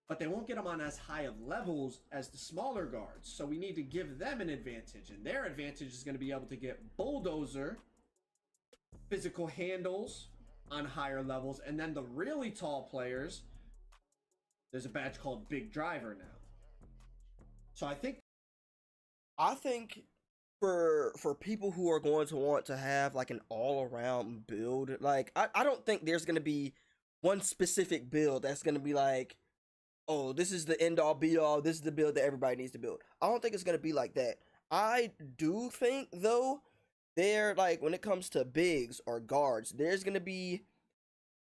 but they won't get them on as high of levels as the smaller guards. So we need to give them an advantage, and their advantage is going to be able to get Bulldozer, physical handles on higher levels, and then the really tall players, there's a badge called Big Driver now. So I think for people who are going to want to have like an all-around build, like I don't think there's going to be one specific build that's going to be like, oh, this is the end all be all, this is the build that everybody needs to build. I don't think it's going to be like that. I do think though, there, like, when it comes to bigs or guards, there's going to be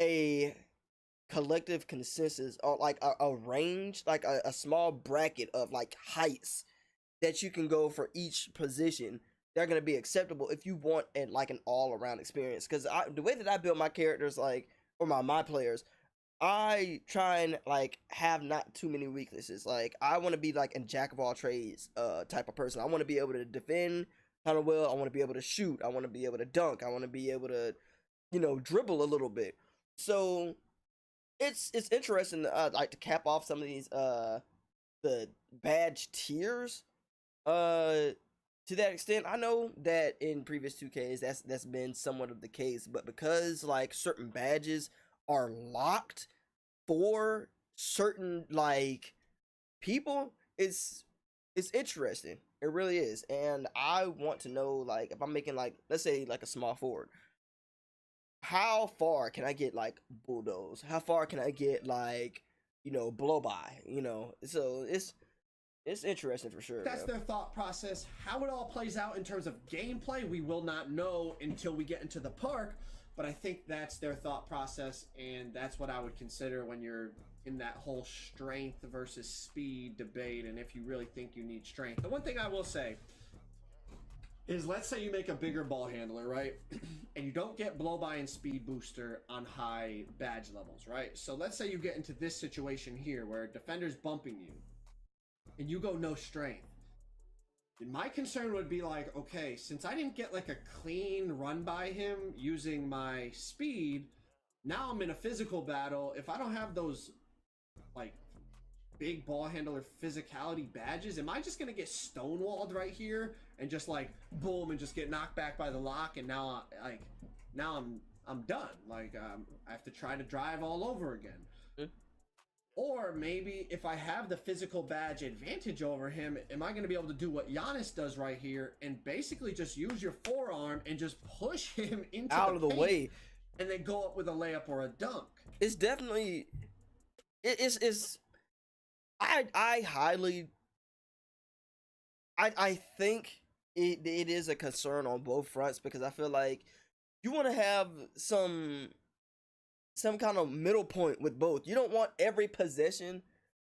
a collective consensus, or like a range, like a small bracket of like heights that you can go for each position. They're going to be acceptable if you want like an all-around experience. Because the way that I build my characters, like, or my players, I try and like have not too many weaknesses. Like, I want to be like a jack of all trades type of person. I want to be able to defend kind of well. I want to be able to shoot. I want to be able to dunk. I want to be able to, you know, dribble a little bit. So it's interesting like to cap off some of these the badge tiers to that extent. I know that in previous 2Ks that's been somewhat of the case, but because like certain badges are locked for certain like people, it's interesting. It really is. And I want to know, like, if I'm making like, let's say like a small forward, how far can I get like bulldoze? How far can I get like, you know, blow by? You know, so it's interesting for sure. that's their thought process. How it all plays out in terms of gameplay, we will not know until we get into the park. But I think that's their thought process, and that's what I would consider when you're in that whole strength versus speed debate, and if you really think you need strength. The one thing I will say is, let's say you make a bigger ball handler, right? And you don't get blow by and speed booster on high badge levels, right? So let's say you get into this situation here where a defender's bumping you and you go no strength. And my concern would be like, okay, since I didn't get like a clean run by him using my speed, now I'm in a physical battle. If I don't have those like big ball handler physicality badges, am I just gonna get stonewalled right here and just like boom and just get knocked back by the lock, and now I'm done. Like I have to try to drive all over again. Or maybe if I have the physical badge advantage over him, am I going to be able to do what Giannis does right here and basically just use your forearm and just push him into out of the paint way and then go up with a layup or a dunk? It's definitely I highly think it is a concern on both fronts, because I feel like you want to have some kind of middle point with both. You don't want every possession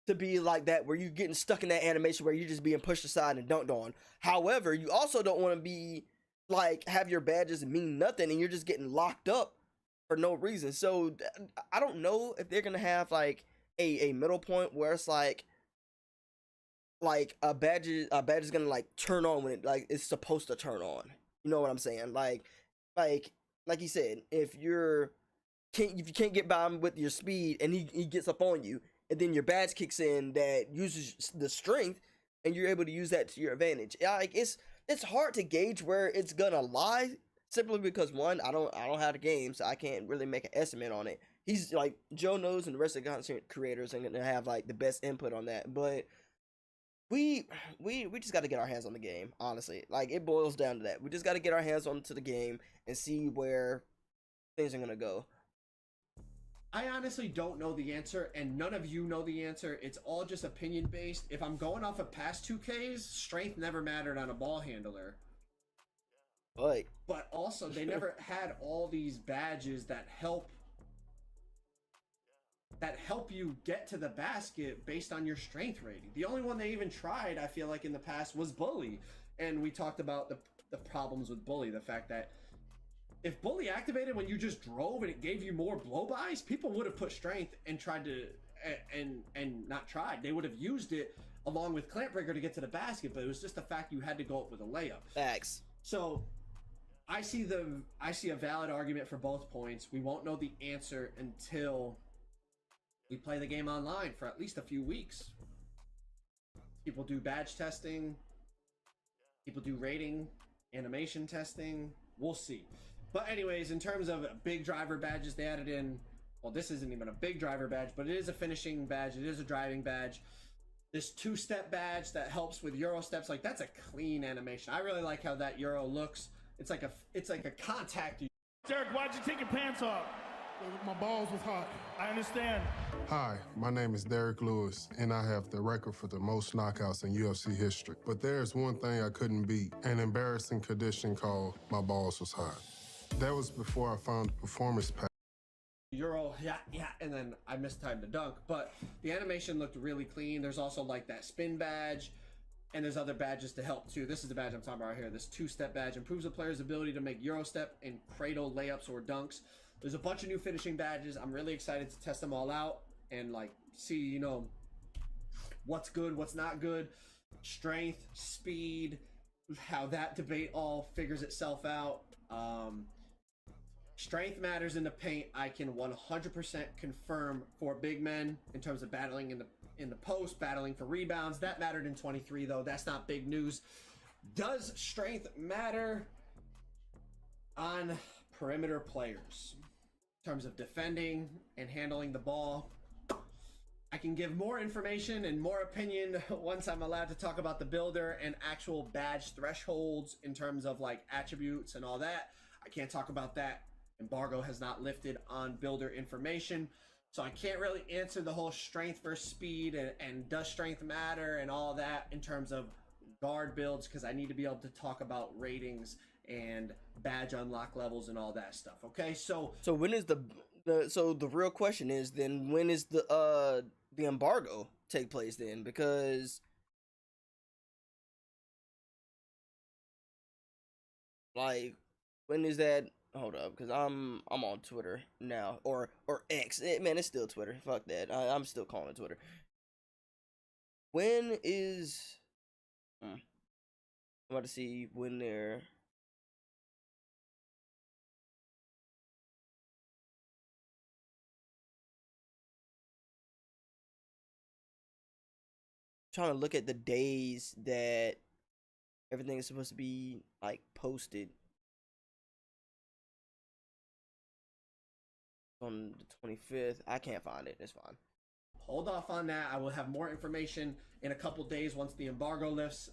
to be like that where you're getting stuck in that animation where you're just being pushed aside and dunked on. However, you also don't want to be like have your badges mean nothing and you're just getting locked up for no reason. So I don't know if they're gonna have like a middle point where it's like a badge is gonna like turn on when it like it's supposed to turn on. You know what I'm saying? Like you said, if you can't get by him with your speed and he gets up on you, and then your badge kicks in that uses the strength, and you're able to use that to your advantage. Like it's hard to gauge where it's gonna lie, simply because one, I don't have the game, so I can't really make an estimate on it. He's like Joe knows, and the rest of the content creators are gonna have like the best input on that, but we just got to get our hands on the game, honestly. Like, it boils down to that. We just got to get our hands onto the game and see where things are gonna go. I honestly don't know the answer, and none of you know the answer. It's all just opinion based. If I'm going off of past 2Ks, strength never mattered on a ball handler. But also, they never had all these badges that help you get to the basket based on your strength rating. The only one they even tried, I feel like, in the past was Bully. And we talked about the problems with Bully. The fact that if Bully activated when you just drove and it gave you more blow-bys, people would have put strength and tried to, and not tried. They would have used it along with Clamp Breaker to get to the basket, but it was just the fact you had to go up with a layup. Facts. So I see a valid argument for both points. We won't know the answer until we play the game online for at least a few weeks. People do badge testing. People do rating, animation testing. We'll see. But anyways, in terms of big driver badges, they added in, well, this isn't even a big driver badge, but it is a finishing badge. It is a driving badge. This 2-step badge that helps with Euro steps, like, that's a clean animation. I really like how that Euro looks. It's like a contact. Derek, why'd you take your pants off? My balls was hot. I understand. Hi, my name is Derek Lewis, and I have the record for the most knockouts in UFC history. But there's one thing I couldn't beat, an embarrassing condition called my balls was hot. That was before I found the performance pack. Euro, yeah, and then I mistimed the dunk, but the animation looked really clean. There's also like that spin badge, and there's other badges to help too. This is the badge I'm talking about right here. This 2-step badge improves a player's ability to make Euro step and cradle layups or dunks. There's a bunch of new finishing badges. I'm really excited to test them all out and like see, you know, what's good, what's not good. Strength, speed, how that debate all figures itself out. Strength matters in the paint. I can 100% confirm for big men in terms of battling in the post, battling for rebounds. That mattered in 23 though. That's not big news. Does strength matter on perimeter players in terms of defending and handling the ball? I can give more information and more opinion once I'm allowed to talk about the builder and actual badge thresholds in terms of like attributes and all that. I can't talk about that. Embargo has not lifted on builder information, so I can't really answer the whole strength versus speed and does strength matter and all that in terms of guard builds, because I need to be able to talk about ratings and badge unlock levels and all that stuff. Okay, so when is the real question is then when is the embargo take place then? Because like when is that? Hold up, because I'm on Twitter now, or X. Man, it's still Twitter. Fuck that. I'm still calling it Twitter. When is? I'm about to see when they're. Trying to look at the days that everything is supposed to be like posted. On the 25th. I can't find it. It's fine. Hold off on that. I will have more information in a couple days once the embargo lifts.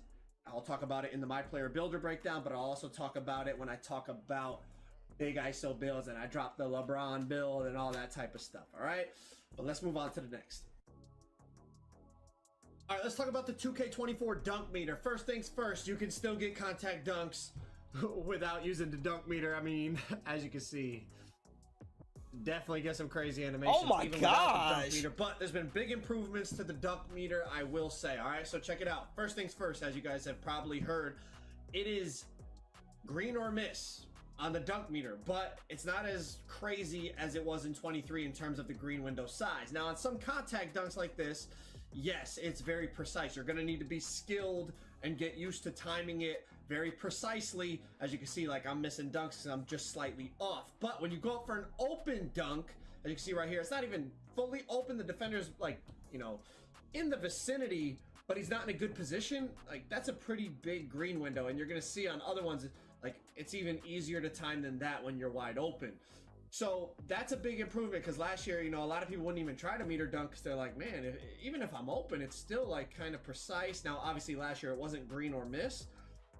I'll talk about it in the My Player Builder breakdown, but I'll also talk about it when I talk about big ISO builds and I drop the LeBron build and all that type of stuff. All right, but let's move on to the next. All right, let's talk about the 2K24 dunk meter. First things first, you can still get contact dunks without using the dunk meter. I mean, as you can see, definitely get some crazy animations. Oh my even without the dunk gosh! meter, but there's been big improvements to the dunk meter, I will say. All right, so check it out. First things first, as you guys have probably heard, it is green or miss on the dunk meter, but it's not as crazy as it was in 23 in terms of the green window size. Now, on some contact dunks like this, yes, it's very precise. You're going to need to be skilled and get used to timing it very precisely. As you can see, like, I'm missing dunks because I'm just slightly off. But when you go up for an open dunk, as you can see right here, it's not even fully open. The defender's, like, you know, in the vicinity, but he's not in a good position. Like, that's a pretty big green window, and you're going to see on other ones, like, it's even easier to time than that when you're wide open. So that's a big improvement, because last year, you know, a lot of people wouldn't even try to meter dunk because they're like, man, even if I'm open, it's still like kind of precise. Now, obviously last year it wasn't green or miss,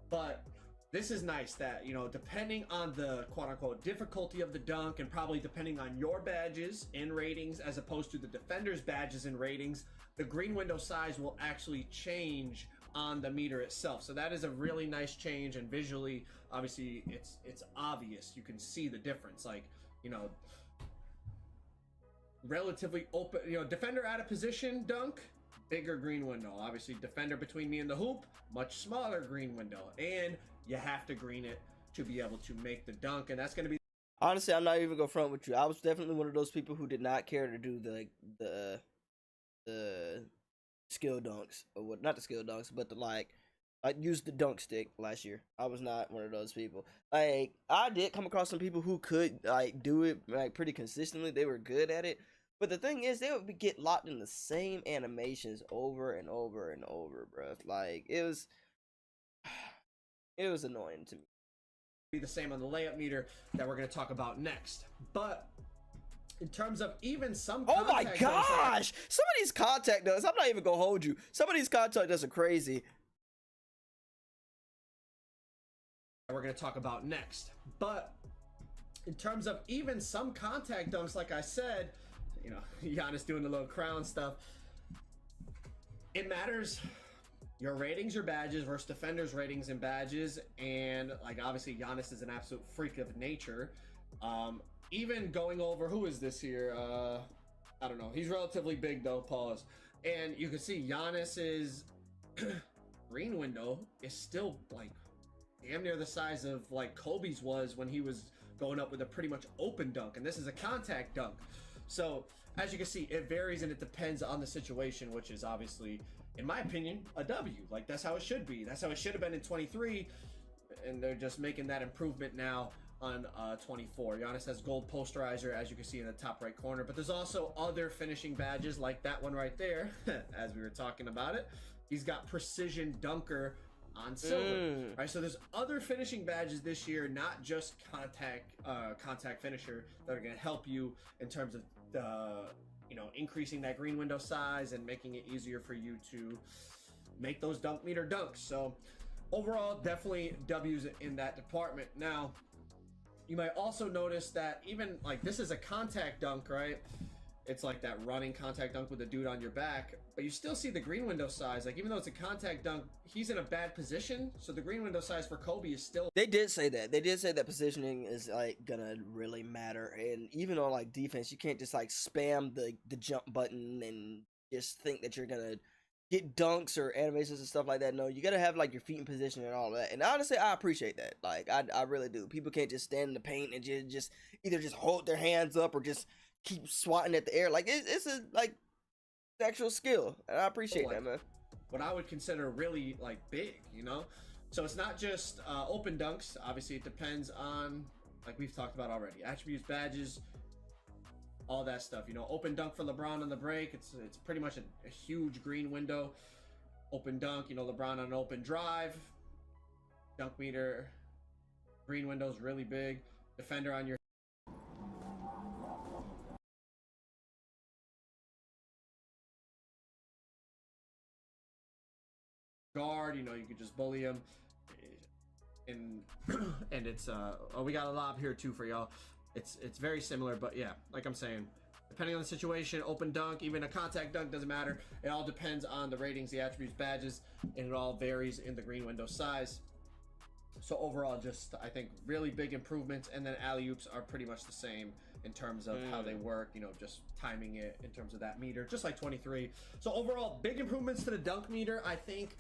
but this is nice that, you know, depending on the quote unquote difficulty of the dunk, and probably depending on your badges and ratings as opposed to the defender's badges and ratings, the green window size will actually change on the meter itself. So that is a really nice change, and visually, obviously, it's obvious. You can see the difference. Like, you know, relatively open, you know, defender out of position dunk, bigger green window. Obviously, defender between me and the hoop, much smaller green window. And you have to green it to be able to make the dunk, and that's going to be... Honestly, I'm not even gonna front with you. I was definitely one of those people who did not care to do the skill dunks, or what, not the skill dunks, but the, like, I used the dunk stick last year. I was not one of those people. Like, I did come across some people who could, like, do it, like, pretty consistently. They were good at it. But the thing is, they would get locked in the same animations over and over and over, bro. Like, it was annoying to me. Be the same on the layup meter that we're going to talk about next. But in terms of even some... Oh my gosh! Some of these contact dunks, I'm not even going to hold you. Some of these contact dunks are crazy. We're going to talk about next. But in terms of even some contact dunks, like I said, you know, Giannis doing the little crown stuff, it matters your ratings, your badges versus defenders' ratings and badges. And, like, obviously Giannis is an absolute freak of nature. Even going over, who is this here? I don't know. He's relatively big though, pause. And you can see Giannis's green window is still, like, damn near the size of, like, Kobe's was when he was going up with a pretty much open dunk, and this is a contact dunk. So as you can see, it varies and it depends on the situation, which is obviously, in my opinion, a W. Like, that's how it should be. That's how it should have been in 23, and they're just making that improvement now on 24. Giannis has gold posterizer, as you can see in the top right corner, but there's also other finishing badges like that one right there, as we were talking about it. He's got precision dunker on silver. Right, so there's other finishing badges this year, not just contact finisher, that are going to help you in terms of you know, increasing that green window size and making it easier for you to make those dunk meter dunks. So overall, definitely W's in that department. Now, you might also notice that even, like, this is a contact dunk, right? It's like that running contact dunk with the dude on your back, but you still see the green window size. Like, even though it's a contact dunk, he's in a bad position, so the green window size for Kobe is still... They did say that. They did say that positioning is, like, gonna really matter. And even on, like, defense, you can't just, like, spam the jump button and just think that you're gonna get dunks or animations and stuff like that. No, you gotta have, like, your feet in position and all that. And honestly, I appreciate that. Like, I really do. People can't just stand in the paint and just either just hold their hands up or just keep swatting at the air. Like, it's a, like, actual skill, and I appreciate that, man. What I would consider really, like, big, you know? So it's not just open dunks. Obviously, it depends on, like we've talked about already, attributes, badges, all that stuff. You know, open dunk for LeBron on the break, it's pretty much a huge green window. Open dunk, you know, LeBron on an open drive, dunk meter, green window is really big. Defender on your guard, you know, you could just bully him. And it's oh, we got a lob here too for y'all. It's very similar, but yeah, like I'm saying, depending on the situation, open dunk, even a contact dunk, doesn't matter. It all depends on the ratings, the attributes, badges, and it all varies in the green window size. So overall, just, I think, really big improvements. And then alley-oops are pretty much the same in terms of how they work, you know, just timing it in terms of that meter, just like 23. So overall, big improvements to the dunk meter. I think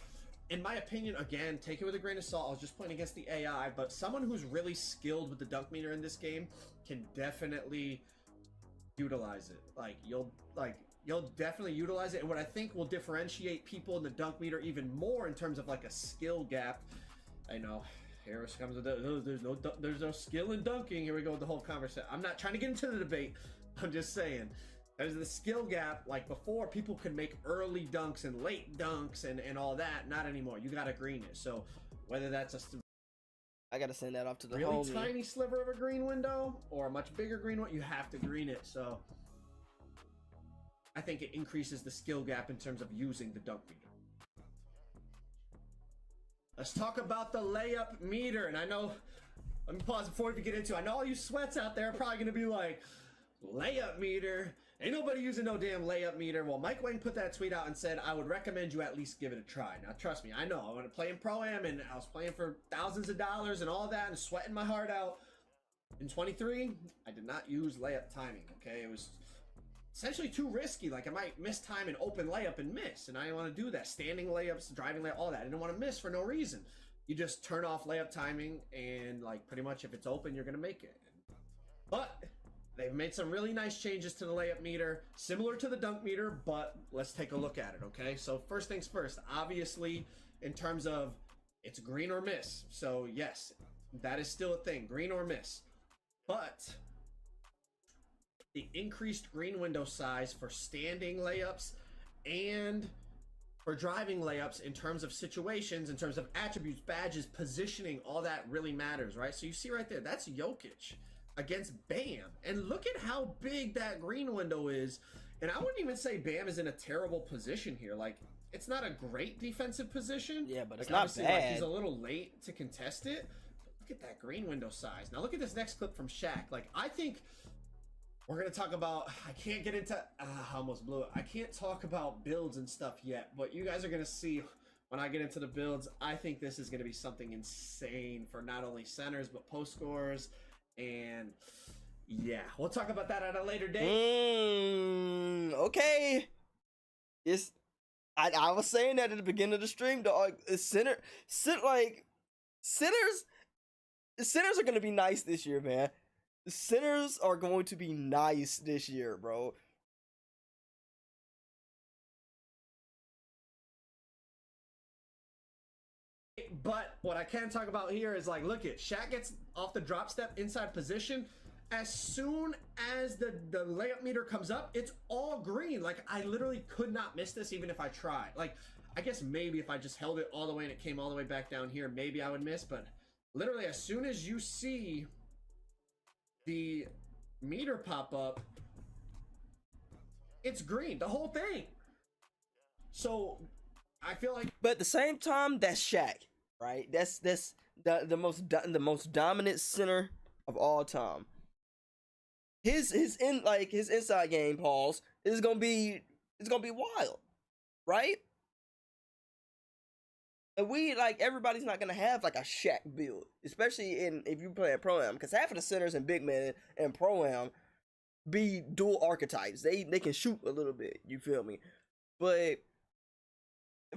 in my opinion, again, take it with a grain of salt. I was just playing against the AI, but someone who's really skilled with the dunk meter in this game can definitely utilize it. You'll definitely utilize it. And what I think will differentiate people in the dunk meter even more in terms of like a skill gap. I know Harris comes with there's no skill in dunking. Here we go with the whole conversation. I'm not trying to get into the debate. I'm just saying there's the skill gap. Like before, people could make early dunks and late dunks and all that. Not anymore. You gotta green it. So whether that's I gotta send that off to the really homie. tiny sliver of a green window or a much bigger green one, you have to green it. So I think it increases the skill gap in terms of using the dunk meter. Let's talk about the layup meter. And I know, let me pause before we get into it. I know all you sweats out there are probably gonna be like, layup meter? Ain't nobody using no damn layup meter. Well, Mike Wang put that tweet out and said, I would recommend you at least give it a try. Now, trust me, I know. I want to play in Pro-Am, and I was playing for thousands of dollars and all that and sweating my heart out. In 23, I did not use layup timing, okay? It was essentially too risky. Like, I might miss time and open layup and miss, and I didn't want to do that. Standing layups, driving layup, all that. I didn't want to miss for no reason. You just turn off layup timing, and, like, pretty much if it's open, you're going to make it. But they've made some really nice changes to the layup meter, similar to the dunk meter, but let's take a look at it, okay? So first things first, obviously, in terms of it's green or miss. So yes, that is still a thing, green or miss. But the increased green window size for standing layups and for driving layups in terms of situations, in terms of attributes, badges, positioning, all that really matters, right? So you see right there, that's Jokic against Bam, and look at how big that green window is. And I wouldn't even say Bam is in a terrible position here. Like, it's not a great defensive position. Yeah, but it's like, not bad. Like, he's a little late to contest it. But look at that green window size. Now look at this next clip from Shaq. Like, I think we're gonna talk about, I can't get into, I almost blew it. I can't talk about builds and stuff yet, but you guys are gonna see when I get into the builds. I think this is gonna be something insane for not only centers, but post scorers. And yeah, we'll talk about that at a later date. Okay. I was saying that at the beginning of the stream, dog. Centers are gonna be nice this year, man. Centers are going to be nice this year, bro. But what I can talk about here is, like, look at Shaq gets off the drop step inside position. As soon as the layup meter comes up, it's all green. Like, I literally could not miss this even if I tried. Like, I guess maybe if I just held it all the way and it came all the way back down here, maybe I would miss. But literally, as soon as you see the meter pop up, it's green, the whole thing. So I feel like, but at the same time, that's Shaq, right? That's the most dominant center of all time. His inside game, Pauls, is gonna be wild, right? And everybody's not gonna have like a Shaq build, especially if you play a Pro-Am, because half of the centers and big men in Pro-Am be dual archetypes. They can shoot a little bit, you feel me? But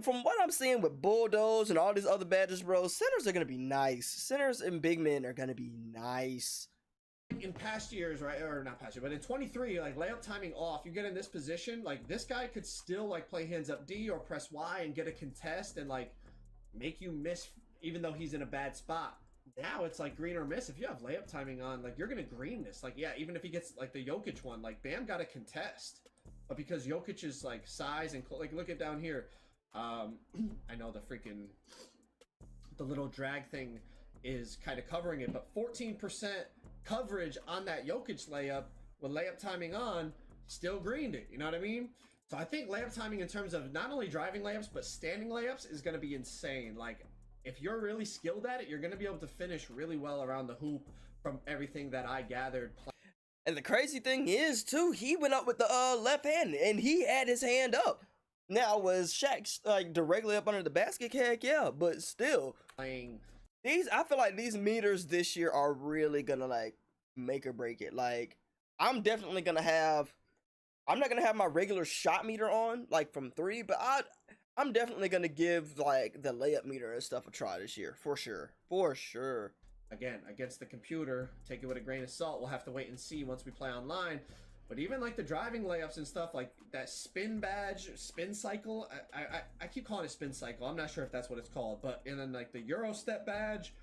from what I'm seeing with Bulldoze and all these other badges, bro, centers are gonna be nice. Centers and big men are gonna be nice. in past years, right, or not past year, but in 23, like layup timing off, you get in this position, like this guy could still like play hands up D or press Y and get a contest and like make you miss even though he's in a bad spot. Now it's like green or miss. If you have layup timing on, like you're gonna green this. Like yeah, even if he gets like the Jokic one, like Bam got a contest, but because Jokic's like size and like look at down here, I know the little drag thing is kind of covering it, but 14% coverage on that Jokic layup with layup timing on still greened it. You know what I mean? So I think layup timing in terms of not only driving layups but standing layups is going to be insane. Like if you're really skilled at it, you're going to be able to finish really well around the hoop from everything that I gathered. And the crazy thing is too, he went up with the left hand and he had his hand up. Now was Shaq like directly up under the basket? Heck yeah, but still playing these. I feel like these meters this year are really gonna like make or break it. Like I'm definitely gonna have. I'm not gonna have my regular shot meter on like from 3, but I'm definitely gonna give like the layup meter and stuff a try this year for sure. For sure. Again, against the computer, take it with a grain of salt. We'll have to wait and see once we play online. But even like the driving layups and stuff, like that spin badge, spin cycle, I keep calling it spin cycle. I'm not sure if that's what it's called, but and then like the Euro step badge,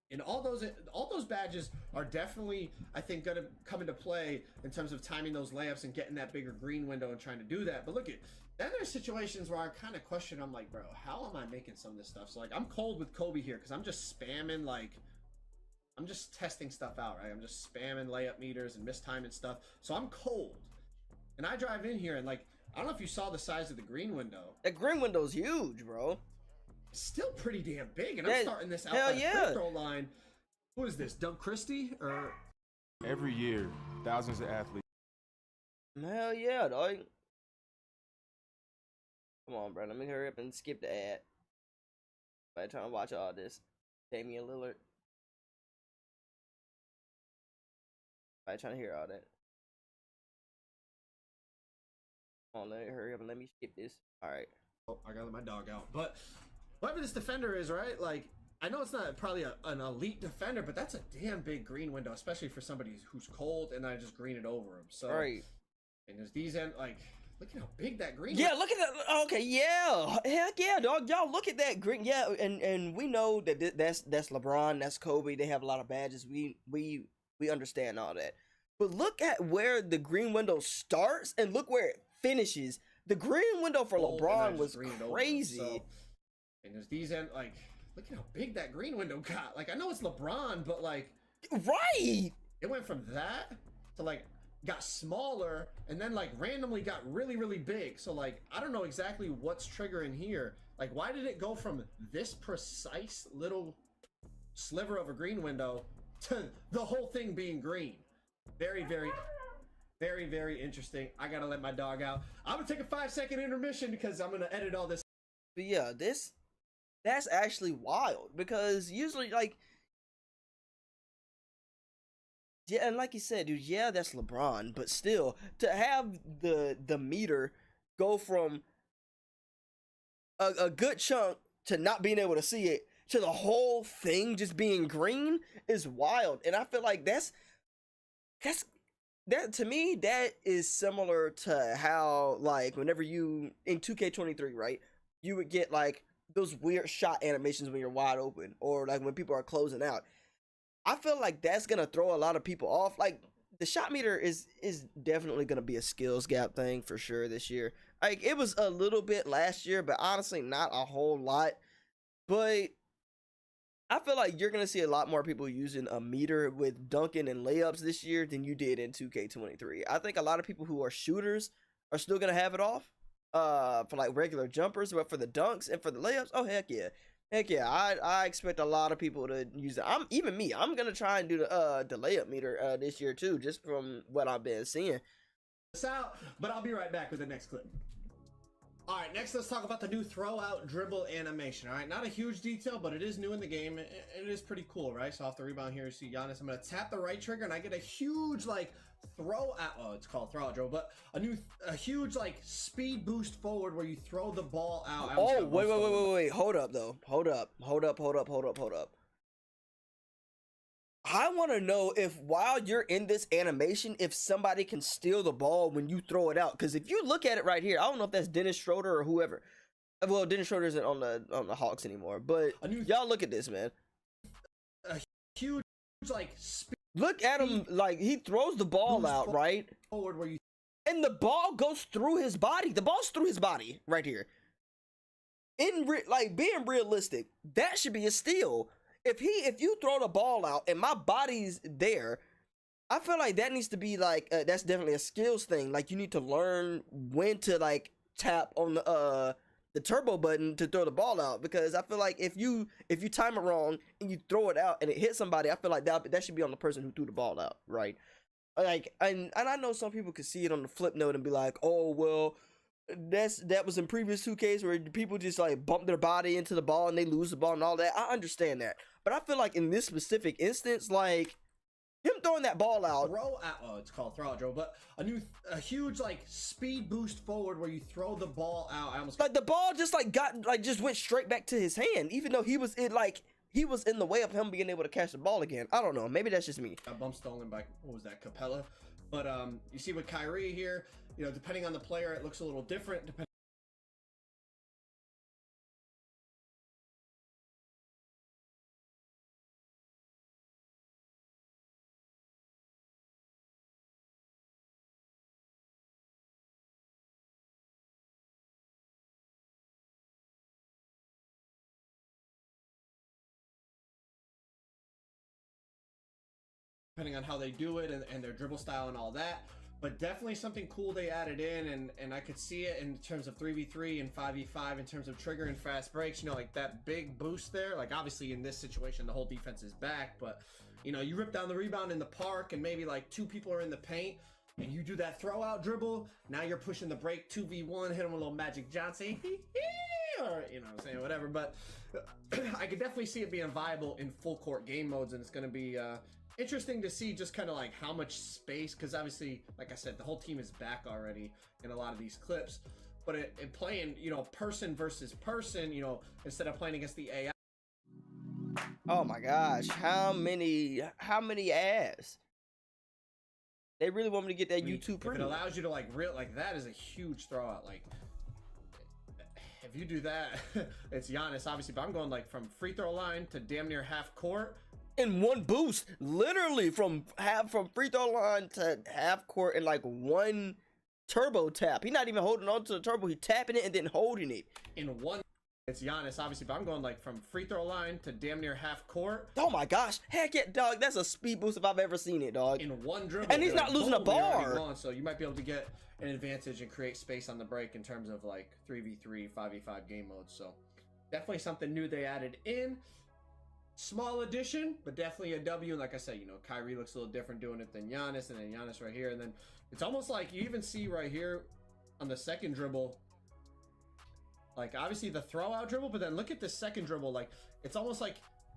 and all those badges are definitely, I think, gonna come into play in terms of timing those layups and getting that bigger green window and trying to do that. But look at then there's situations where I kind of question. I'm like, bro, how am I making some of this stuff? So like, I'm cold with Kobe here because I'm just spamming like. I'm just testing stuff out, right? I'm just spamming layup meters and mistiming stuff. So I'm cold. And I drive in here and like, I don't know if you saw the size of the green window. That green window's huge, bro. Still pretty damn big. And I'm starting this out at the free throw line. Who is this, Doug Christie? Or Every year, thousands of athletes. Hell yeah, dog. Come on, bro. Let me hurry up and skip the ad. By the time I watch all this, Damian Lillard. I'm trying to hear all that. Come on, let me hurry up and let me skip this. All right. Oh, I gotta let my dog out. But whoever this defender is, right? Like, I know it's not probably an elite defender, but that's a damn big green window, especially for somebody who's cold, and I just green it over him. So, right. And there's these like, look at how big that green. Yeah, look at that. Okay, yeah, heck yeah, dog. Y'all look at that green. Yeah, and we know that that's LeBron, that's Kobe. They have a lot of badges. We understand all that. But look at where the green window starts and look where it finishes. The green window for LeBron was crazy. So, and there's these like, look at how big that green window got. Like, I know it's LeBron, but like, right. It went from that to like, got smaller and then like randomly got really, really big. So like, I don't know exactly what's triggering here. Like, why did it go from this precise little sliver of a green window to the whole thing being green? Very, very, very, very interesting. I gotta let my dog out. I'm gonna take a 5-second intermission because I'm gonna edit all this. But yeah, that's actually wild because usually like, yeah, and like you said, dude, yeah, that's LeBron, but still to have the meter go from a good chunk to not being able to see it to the whole thing just being green is wild. And I feel like that to me, that is similar to how like whenever you in 2K23, right, you would get like those weird shot animations when you're wide open or like when people are closing out. I feel like that's gonna throw a lot of people off. Like the shot meter is definitely gonna be a skills gap thing for sure this year. Like it was a little bit last year, but honestly not a whole lot. But I feel like you're going to see a lot more people using a meter with dunking and layups this year than you did in 2K23. I think a lot of people who are shooters are still going to have it off for like regular jumpers, but for the dunks and for the layups, oh, heck yeah. Heck yeah, I expect a lot of people to use it. Even me, I'm going to try and do the layup meter this year too, just from what I've been seeing. Out, but I'll be right back with the next clip. All right, next let's talk about the new throw out dribble animation. All right, not a huge detail, but it is new in the game. It is pretty cool, right? So off the rebound here, you see Giannis. I'm gonna tap the right trigger, and I get a huge like throw out. Oh, it's called throw out dribble, but a huge like speed boost forward where you throw the ball out. Oh, wait. Hold up, though. Hold up. I want to know if while you're in this animation, if somebody can steal the ball when you throw it out. Because if you look at it right here, I don't know if that's Dennis Schroeder or whoever. Well, Dennis Schroeder isn't on the Hawks anymore. But y'all look at this, man. A huge like speed. Look at him, like he throws the ball out, right? Forward where you. And the ball goes through his body. The ball's through his body right here. Like being realistic, that should be a steal. If you throw the ball out and my body's there, I feel like that needs to be like that's definitely a skills thing. Like you need to learn when to like tap on the turbo button to throw the ball out, because I feel like if you time it wrong and you throw it out and it hits somebody, I feel like that should be on the person who threw the ball out, right? Like and I know some people could see it on the flip note and be like, oh well, that was in previous 2Ks where people just like bump their body into the ball and they lose the ball and all that. I understand that. But I feel like in this specific instance, like, him throwing that ball out. Throw out. Oh, it's called throw out dribble, but a huge like speed boost forward where you throw the ball out. I almost like the ball just like just went straight back to his hand, even though he was in the way of him being able to catch the ball again. I don't know. Maybe that's just me. A bump stolen by, what was that, Capella? But you see with Kyrie here, you know, depending on the player, it looks a little different. Depending on how they do it and their dribble style and all that. But definitely something cool they added in, and I could see it in terms of 3v3 and 5v5 in terms of triggering fast breaks, you know, like that big boost there. Like obviously in this situation the whole defense is back, but you know, you rip down the rebound in the park and maybe like 2 people are in the paint and you do that throw out dribble. Now you're pushing the break 2v1, hit him with a little Magic Johnson or you know what I'm saying, whatever. But I could definitely see it being viable in full court game modes, and it's going to be interesting to see just kind of like how much space, because obviously, like I said, the whole team is back already in a lot of these clips. But in playing, you know, person versus person, you know, instead of playing against the AI. Oh my gosh, how many ads? They really want me to get that YouTube If it allows you to like that is a huge throw out. Like if you do that, it's Giannis obviously, but I'm going like from free throw line to damn near half court. In one boost, literally from free throw line to half court in like one turbo tap. He's not even holding on to the turbo. He's tapping it and then holding it. In one, it's Giannis, obviously, but I'm going like from free throw line to damn near half court. Oh my gosh. Heck yeah, dog. That's a speed boost if I've ever seen it, dog. In one dribble. And he's not losing a bar. Gone, so you might be able to get an advantage and create space on the break in terms of like 3v3, 5v5 game modes. So definitely something new they added in. Small addition, but definitely a W. And like I said, you know, Kyrie looks a little different doing it than Giannis, and then Giannis right here. And then it's almost like you even see right here on the second dribble, like obviously the throw out dribble, but then look at the second dribble. Like it's almost like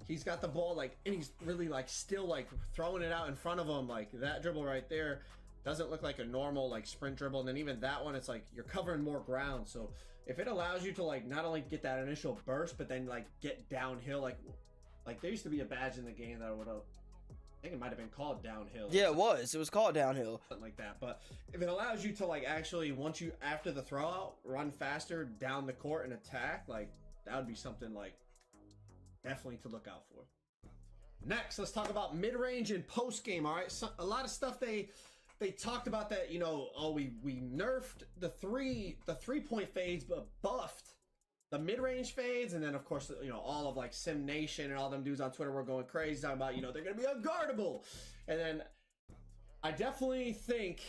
he's got the ball like, and he's really like still like throwing it out in front of him. Like that dribble right there doesn't look like a normal like sprint dribble. And then even that one, it's like you're covering more ground. So if it allows you to like not only get that initial burst, but then like get downhill, like there used to be a badge in the game that would have, I think it might have been called downhill. Yeah, it was called downhill. Something like that. But if it allows you to like actually, once you, after the throw out, run faster down the court and attack, like that would be something like definitely to look out for. Next, let's talk about mid-range and post-game. All right, so a lot of stuff they talked about that, you know, oh, we nerfed the three-point fades, but buffed the mid-range fades. And then of course, you know, all of like Sim Nation and all them dudes on Twitter were going crazy talking about, you know, they're gonna be unguardable. And then I definitely think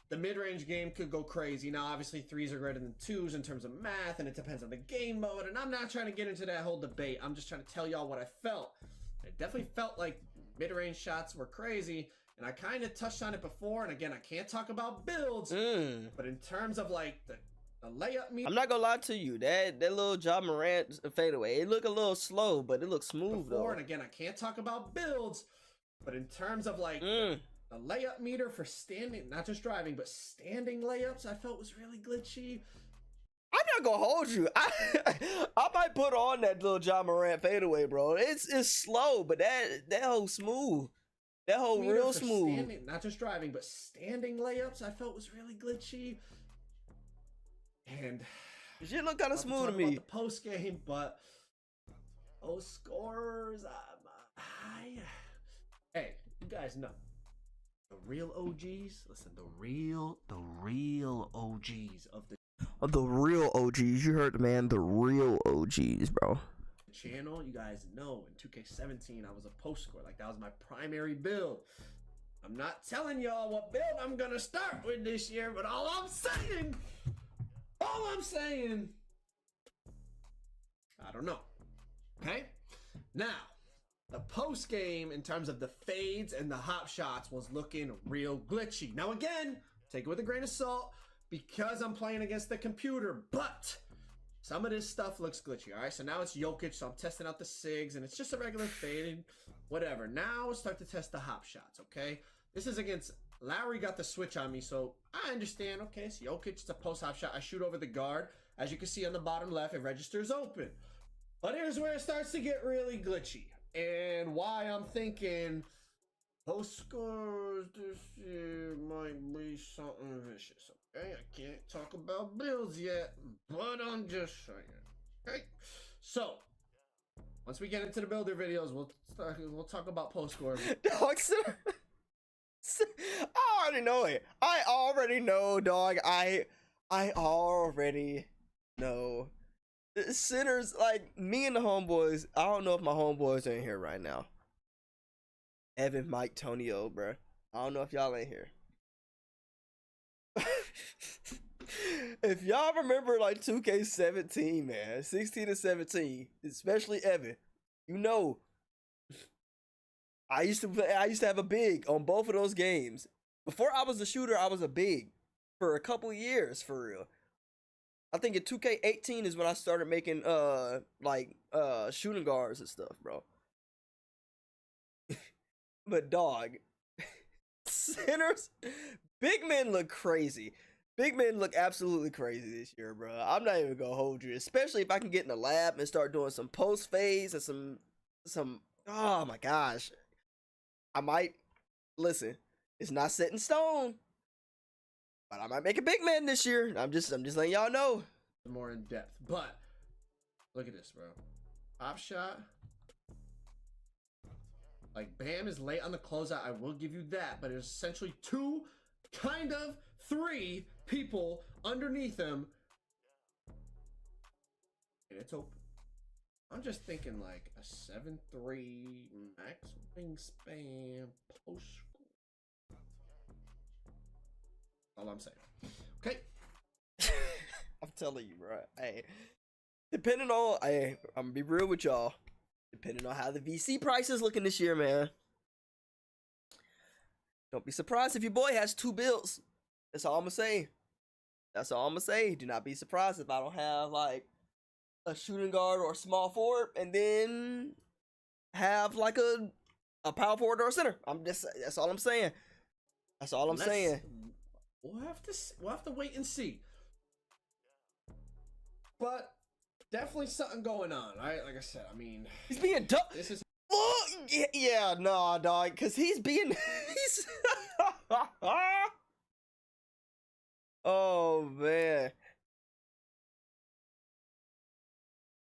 the mid-range game could go crazy. Now obviously 3s are greater than 2s in terms of math, and it depends on the game mode, and I'm not trying to get into that whole debate. I'm just trying to tell y'all what I felt. It definitely felt like mid-range shots were crazy, and I kind of touched on it before. And again, I can't talk about builds, but in terms of like the layup meter, I'm not gonna lie to you, that little Ja Morant fadeaway, it looked a little slow, but it looked smooth though. And again, I can't talk about builds, but in terms of like the layup meter for standing, not just driving, but standing layups, I felt was really glitchy. I'm not gonna hold you. I might put on that little Ja Morant fadeaway, bro. It's slow, but that whole smooth, that whole real smooth. Standing, not just driving, but standing layups, I felt was really glitchy. And shit look kind of smooth to me. The post game, but scorers, hey, you guys know the real OGs. Listen, the real OGs of the real OGs. You heard the man, the real OGs, bro. Channel, you guys know in 2K17 I was a post scorer. Like that was my primary build. I'm not telling y'all what build I'm gonna start with this year, but all I'm saying, I don't know. Okay? Now, the post game in terms of the fades and the hop shots was looking real glitchy. Now again, take it with a grain of salt because I'm playing against the computer, but some of this stuff looks glitchy. All right, so now it's Jokic, so I'm testing out the SIGs, and it's just a regular fade. whatever. Now start to test the hop shots, okay? This is against Lowry. Got the switch on me, so I understand. Okay, it's Jokic, it's a post hop shot. I shoot over the guard. As you can see on the bottom left, it registers open. But here's where it starts to get really glitchy. And why I'm thinking post scores this year might be something vicious. Okay, I can't talk about builds yet, but I'm just saying. Okay, so once we get into the builder videos, we'll talk about post score. Dog, I already know it. I already know, dog. I already know. The sinners, like me and the homeboys. I don't know if my homeboys are in here right now. Evan, Mike, Tonio, bro. I don't know if y'all ain't here. If y'all remember like 2K17, man, 16 and 17, especially Evan, you know, I used to have a big on both of those games. Before I was a shooter, I was a big for a couple years, for real. I think in 2K18 is when I started making shooting guards and stuff, bro. But dog, sinners, big men look crazy. Big men look absolutely crazy this year, bro. I'm not even gonna hold you, especially if I can get in the lab and start doing some post phase and some. Oh my gosh, I might listen. It's not set in stone, but I might make a big man this year. I'm just letting y'all know. More in depth, but look at this, bro. Pop shot. Like Bam is late on the closeout. I will give you that, but it's essentially 2, kind of 3 people underneath him. And it's open. I'm just thinking like a 7-3 max wingspan post. All I'm saying. Okay. I'm telling you, bro. Hey, depending on, I'm gonna be real with y'all. Depending on how the VC price is looking this year, man. Don't be surprised if your boy has 2 builds. That's all I'm gonna say. That's all I'm gonna say. Do not be surprised if I don't have like a shooting guard or a small forward, and then have like a power forward or a center. That's all I'm saying. That's all I'm saying. We'll have to wait and see. But definitely something going on, right? Like I said, I mean, he's being dumb. This is yeah, no, dog, because he's being oh man.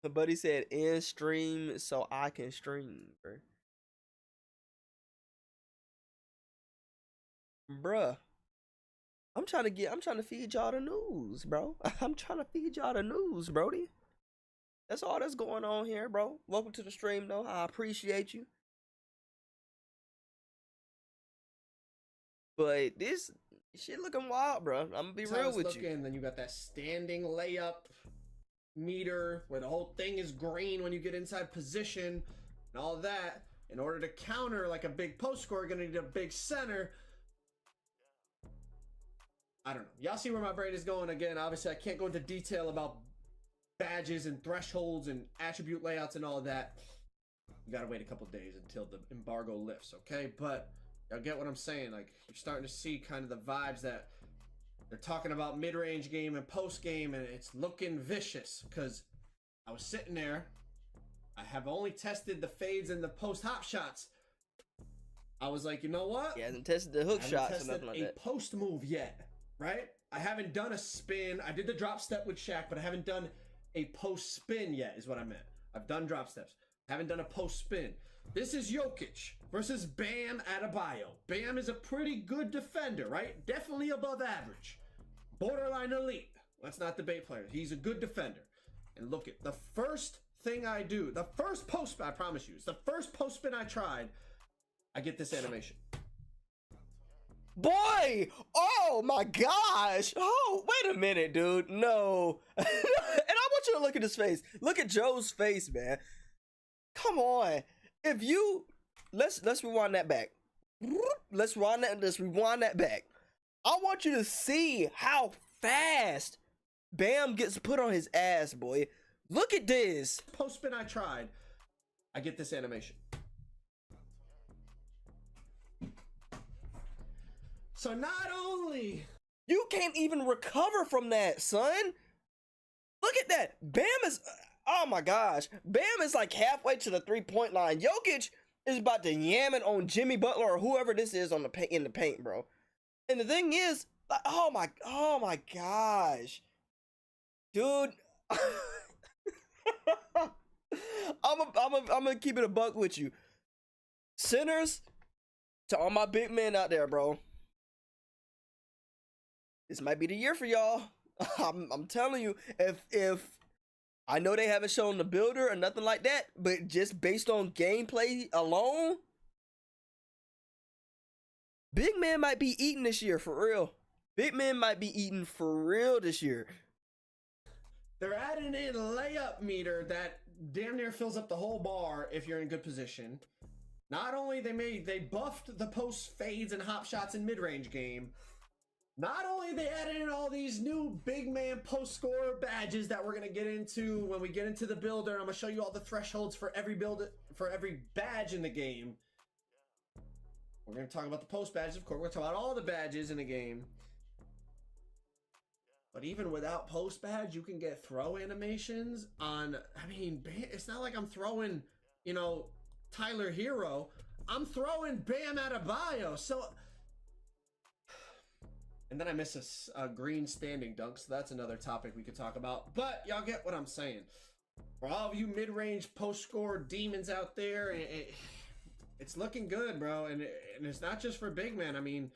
Somebody said in stream so I can stream, bro. Bruh. I'm trying to feed y'all the news, bro. I'm trying to feed y'all the news, Brody. That's all that's going on here, bro. Welcome to the stream, though. I appreciate you. But this shit looking wild, bro. I'm gonna be real with you. And then you got that standing layup meter where the whole thing is green when you get inside position and all that. In order to counter like a big post scorer, gonna need a big center. I don't know. Y'all see where my brain is going. Again, obviously I can't go into detail about badges and thresholds and attribute layouts and all of that. You gotta wait a couple days until the embargo lifts, okay? But y'all get what I'm saying. Like, you're starting to see kind of the vibes that they're talking about mid-range game and post-game, and it's looking vicious. Because I was sitting there. I have only tested the fades and the post-hop shots. I was like, you know what? He hasn't tested the hook shots or nothing like that. A post move yet, right? I haven't done a spin. I did the drop step with Shaq, but I haven't done a post spin yet, is what I meant. I've done drop steps. Haven't done a post spin. This is Jokic versus Bam Adebayo. Bam is a pretty good defender, right? Definitely above average. Borderline elite. Let's not debate players. He's a good defender. And look at the first thing I do, the first post spin, I promise you, it's the first post spin I tried, I get this animation. Boy! Oh my gosh! Oh, wait a minute, dude. No. And I want you to look at his face. Look at Joe's face, man. Come on. If you let's rewind that back. Let's rewind that back. I want you to see how fast Bam gets put on his ass, boy. Look at this. Post spin I tried, I get this animation. So not only You can't even recover from that, son. Look at that. Bam is, oh my gosh. Bam is like halfway to the 3-point line. Jokic is about to yam it on Jimmy Butler or whoever this is on the paint, in the paint, bro. And the thing is, like, oh my gosh. Dude. I'm gonna keep it a buck with you. Centers, to all my big men out there, bro. This might be the year for y'all. I'm telling you, if I know they haven't shown the builder or nothing like that, but just based on gameplay alone, big men might be eating this year for real. Big men might be eating for real this year. they're adding in a layup meter that damn near fills up the whole bar if you're in good position. Not only they buffed the post fades and hop shots in mid-range game. Not only they added in all these new big man post scorer badges that we're gonna get into when we get into the builder. I'm gonna show you all the thresholds for every badge in the game. We're gonna talk about the post badges, of course. We're gonna talk about all the badges in the game. But even without post badge, you can get throw animations on. I mean, it's not like I'm throwing, you know, Tyler Hero. I'm throwing Bam Adebayo. So. And then I miss a green standing dunk, so that's another topic we could talk about. But y'all get what I'm saying. For all of you mid-range post-score demons out there, it's looking good, bro. And it's not just for big man. I mean,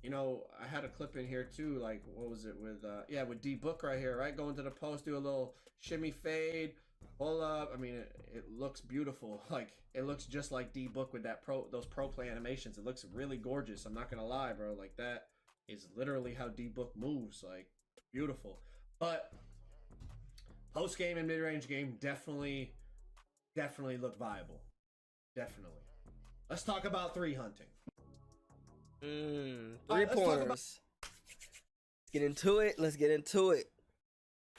you know, I had a clip in here too. Like, what was it with? With D Book right here, right? Going to the post, do a little shimmy fade, pull up. I mean, it looks beautiful. Like, it looks just like D Book with those pro play animations. It looks really gorgeous. I'm not gonna lie, bro. Like that is literally how D-Book moves. Like, beautiful. But post game and mid-range game definitely look viable. Definitely. Let's talk about three hunting. 3-pointers. Let's get into it. Let's get into it.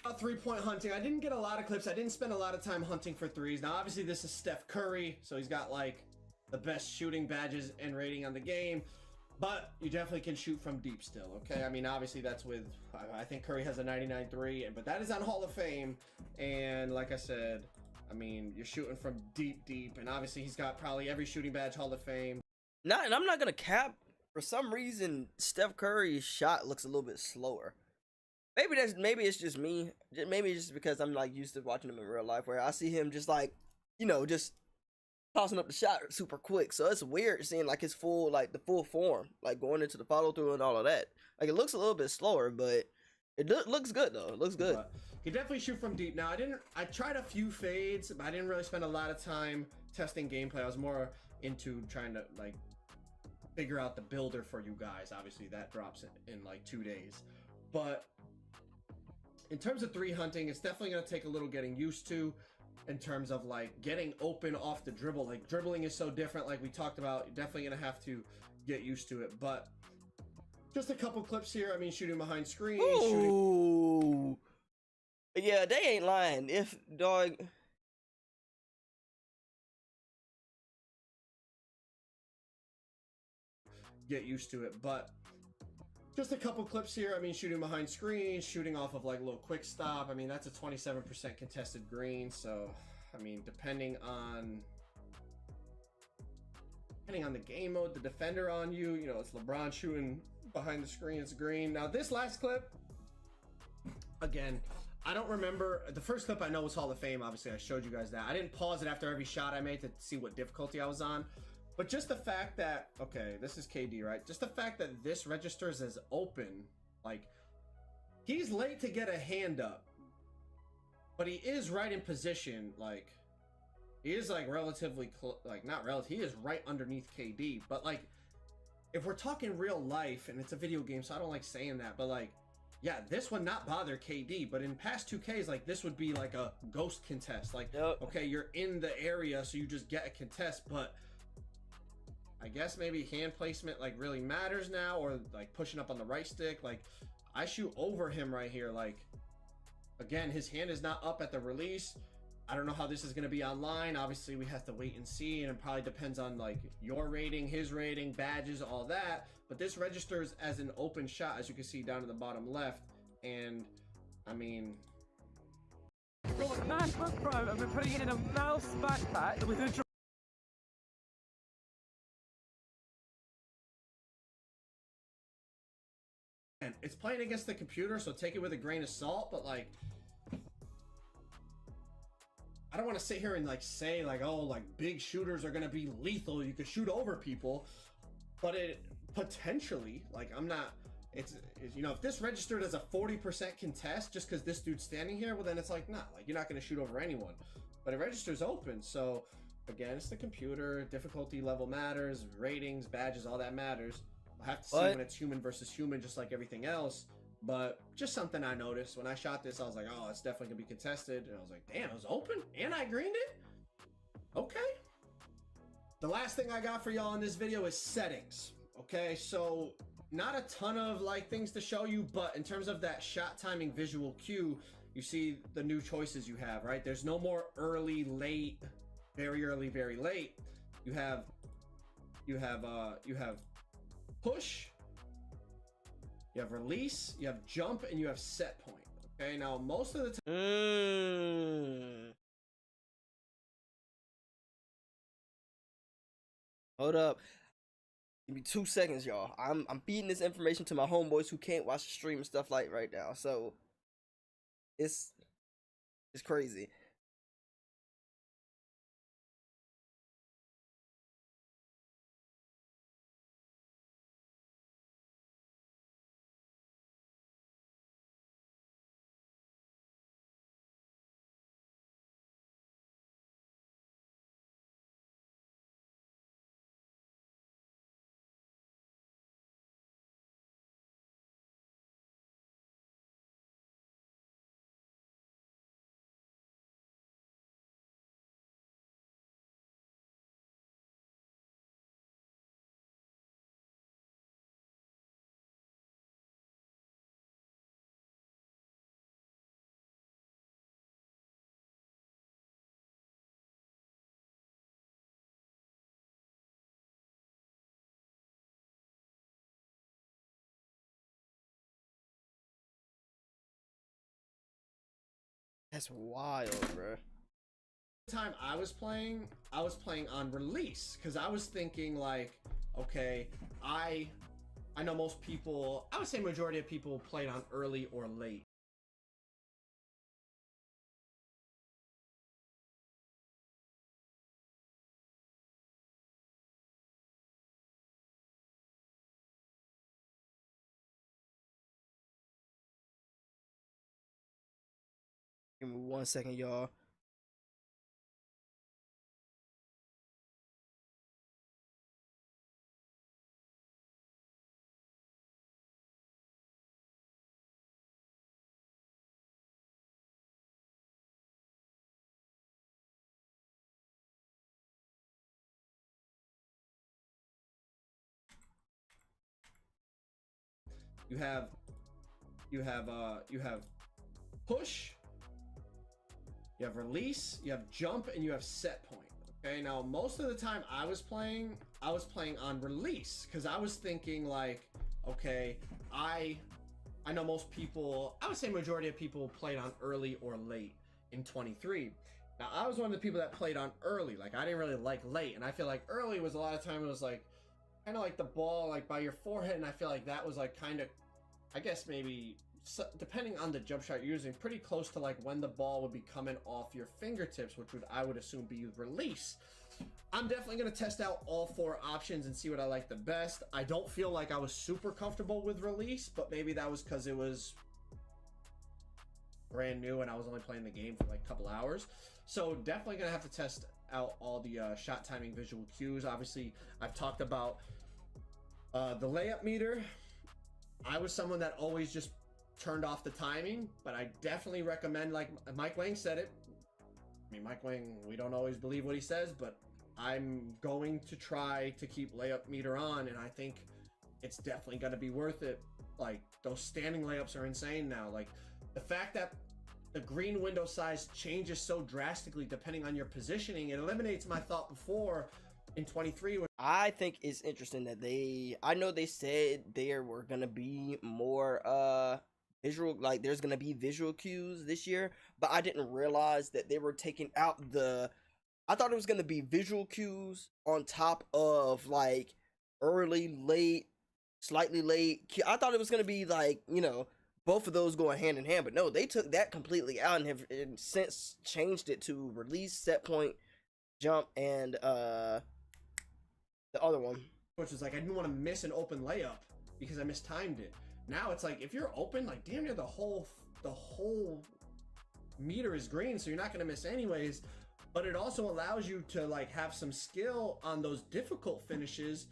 About 3-point hunting. I didn't get a lot of clips. I didn't spend a lot of time hunting for threes. Now, obviously, this is Steph Curry, so he's got like the best shooting badges and rating on the game. But you definitely can shoot from deep still, okay? I mean, obviously that's with, I think Curry has a 99.3, but that is on Hall of Fame. And like I said, I mean, you're shooting from deep, and obviously he's got probably every shooting badge Hall of Fame. No, and I'm not gonna cap. For some reason, Steph Curry's shot looks a little bit slower. Maybe it's just me. Maybe it's just because I'm like used to watching him in real life, where I see him just like, you know, just tossing up the shot super quick. So it's weird seeing like his full form, like going into the follow through and all of that. Like, it looks a little bit slower, but it looks good though. It looks good. But he definitely shoot from deep. Now I tried a few fades, but I didn't really spend a lot of time testing gameplay. I was more into trying to like figure out the builder for you guys. Obviously that drops in like 2 days. But in terms of three hunting, it's definitely going to take a little getting used to. In terms of like getting open off the dribble, like dribbling is so different, like we talked about. You're definitely gonna have to get used to it. But just a couple clips here. I mean, shooting behind screens. Ooh, yeah, they ain't lying. If dog, get used to it. But just a couple clips here. I mean, shooting behind screens, shooting off of like a little quick stop. I mean, that's a 27% contested green. So, I mean, depending on the game mode, the defender on you, you know, it's LeBron shooting behind the screen. It's green. Now, this last clip, again, I don't remember. The first clip I know was Hall of Fame. Obviously, I showed you guys that. I didn't pause it after every shot I made to see what difficulty I was on. But just the fact that, okay, this is KD, right? Just the fact that this registers as open, like, he's late to get a hand up, but he is right in position. Like, he is, like, relatively, not relative, he is right underneath KD. But, like, if we're talking real life, and it's a video game, so I don't like saying that, but, like, yeah, this would not bother KD, but in past 2Ks, like, this would be, like, a ghost contest. Like, okay, you're in the area, so you just get a contest, but I guess maybe hand placement like really matters now, or like pushing up on the right stick. Like, I shoot over him right here. Like, again, his hand is not up at the release. I don't know how this is going to be online. Obviously, we have to wait and see, and it probably depends on like your rating, his rating, badges, all that. But this registers as an open shot, as you can see down in the bottom left. And I mean, MacBook Pro, I've been putting it in a mouse backpack with a and it's playing against the computer, so take it with a grain of salt. But like, I don't want to sit here and like say like, oh, like big shooters are gonna be lethal. You could shoot over people, but it potentially, like, I'm not. It's you know, if this registered as a 40% contest just because this dude's standing here, well then it's like, nah, like you're not gonna shoot over anyone. But it registers open, so again, it's the computer. Difficulty level matters, ratings, badges, all that matters. I'll have to see when it's human versus human, just like everything else. But just something I noticed when I shot this, I was like, oh, it's definitely gonna be contested. And I was like, damn, it was open and I greened it. Okay. The last thing I got for y'all in this video is settings. Okay, so not a ton of like things to show you, but in terms of that shot timing visual cue, you see the new choices you have, right? There's no more early, late, very early, very late. You have push, you have release, you have jump, and you have set point. Okay, now most of the time. Hold up. Give me 2 seconds, y'all. I'm feeding this information to my homeboys who can't watch the stream and stuff like right now. So it's crazy. That's wild, bro. Time I was playing on release because I was thinking like, okay, I know most people, I would say majority of people played on early or late. Give me 1 second, y'all. You have push, you have release, you have jump, and you have set point. Okay, now most of the time I was playing on release because I was thinking like, okay, I know most people, I would say majority of people played on early or late in 23. Now I was one of the people that played on early. Like I didn't really like late, and I feel like early was a lot of time it was like kind of like the ball like by your forehead, and I feel like that was like kind of, I guess maybe depending on the jump shot you're using, pretty close to like when the ball would be coming off your fingertips, which I would assume be release. I'm definitely going to test out all 4 options and see what I like the best. I don't feel like I was super comfortable with release, but maybe that was because it was brand new and I was only playing the game for like a couple hours. So definitely going to have to test out all the shot timing visual cues. Obviously, I've talked about the layup meter. I was someone that always just turned off the timing, but I definitely recommend, like Mike Wang said it. I mean, Mike Wang, we don't always believe what he says, but I'm going to try to keep layup meter on, and I think it's definitely going to be worth it. Like, those standing layups are insane now. Like, the fact that the green window size changes so drastically depending on your positioning. It eliminates my thought before in 23. I think it's interesting that I know they said there were gonna be more visual, like there's gonna be visual cues this year, but I didn't realize that they were taking out I thought it was gonna be visual cues on top of like early, late, slightly late. I thought it was gonna be like, you know, both of those going hand in hand, but no, they took that completely out and have since changed it to release, set point, jump, and the other one, which was like I didn't want to miss an open layup because I mistimed it. Now it's like if you're open, like damn near the whole meter is green, so you're not going to miss anyways. But it also allows you to like have some skill on those difficult finishes.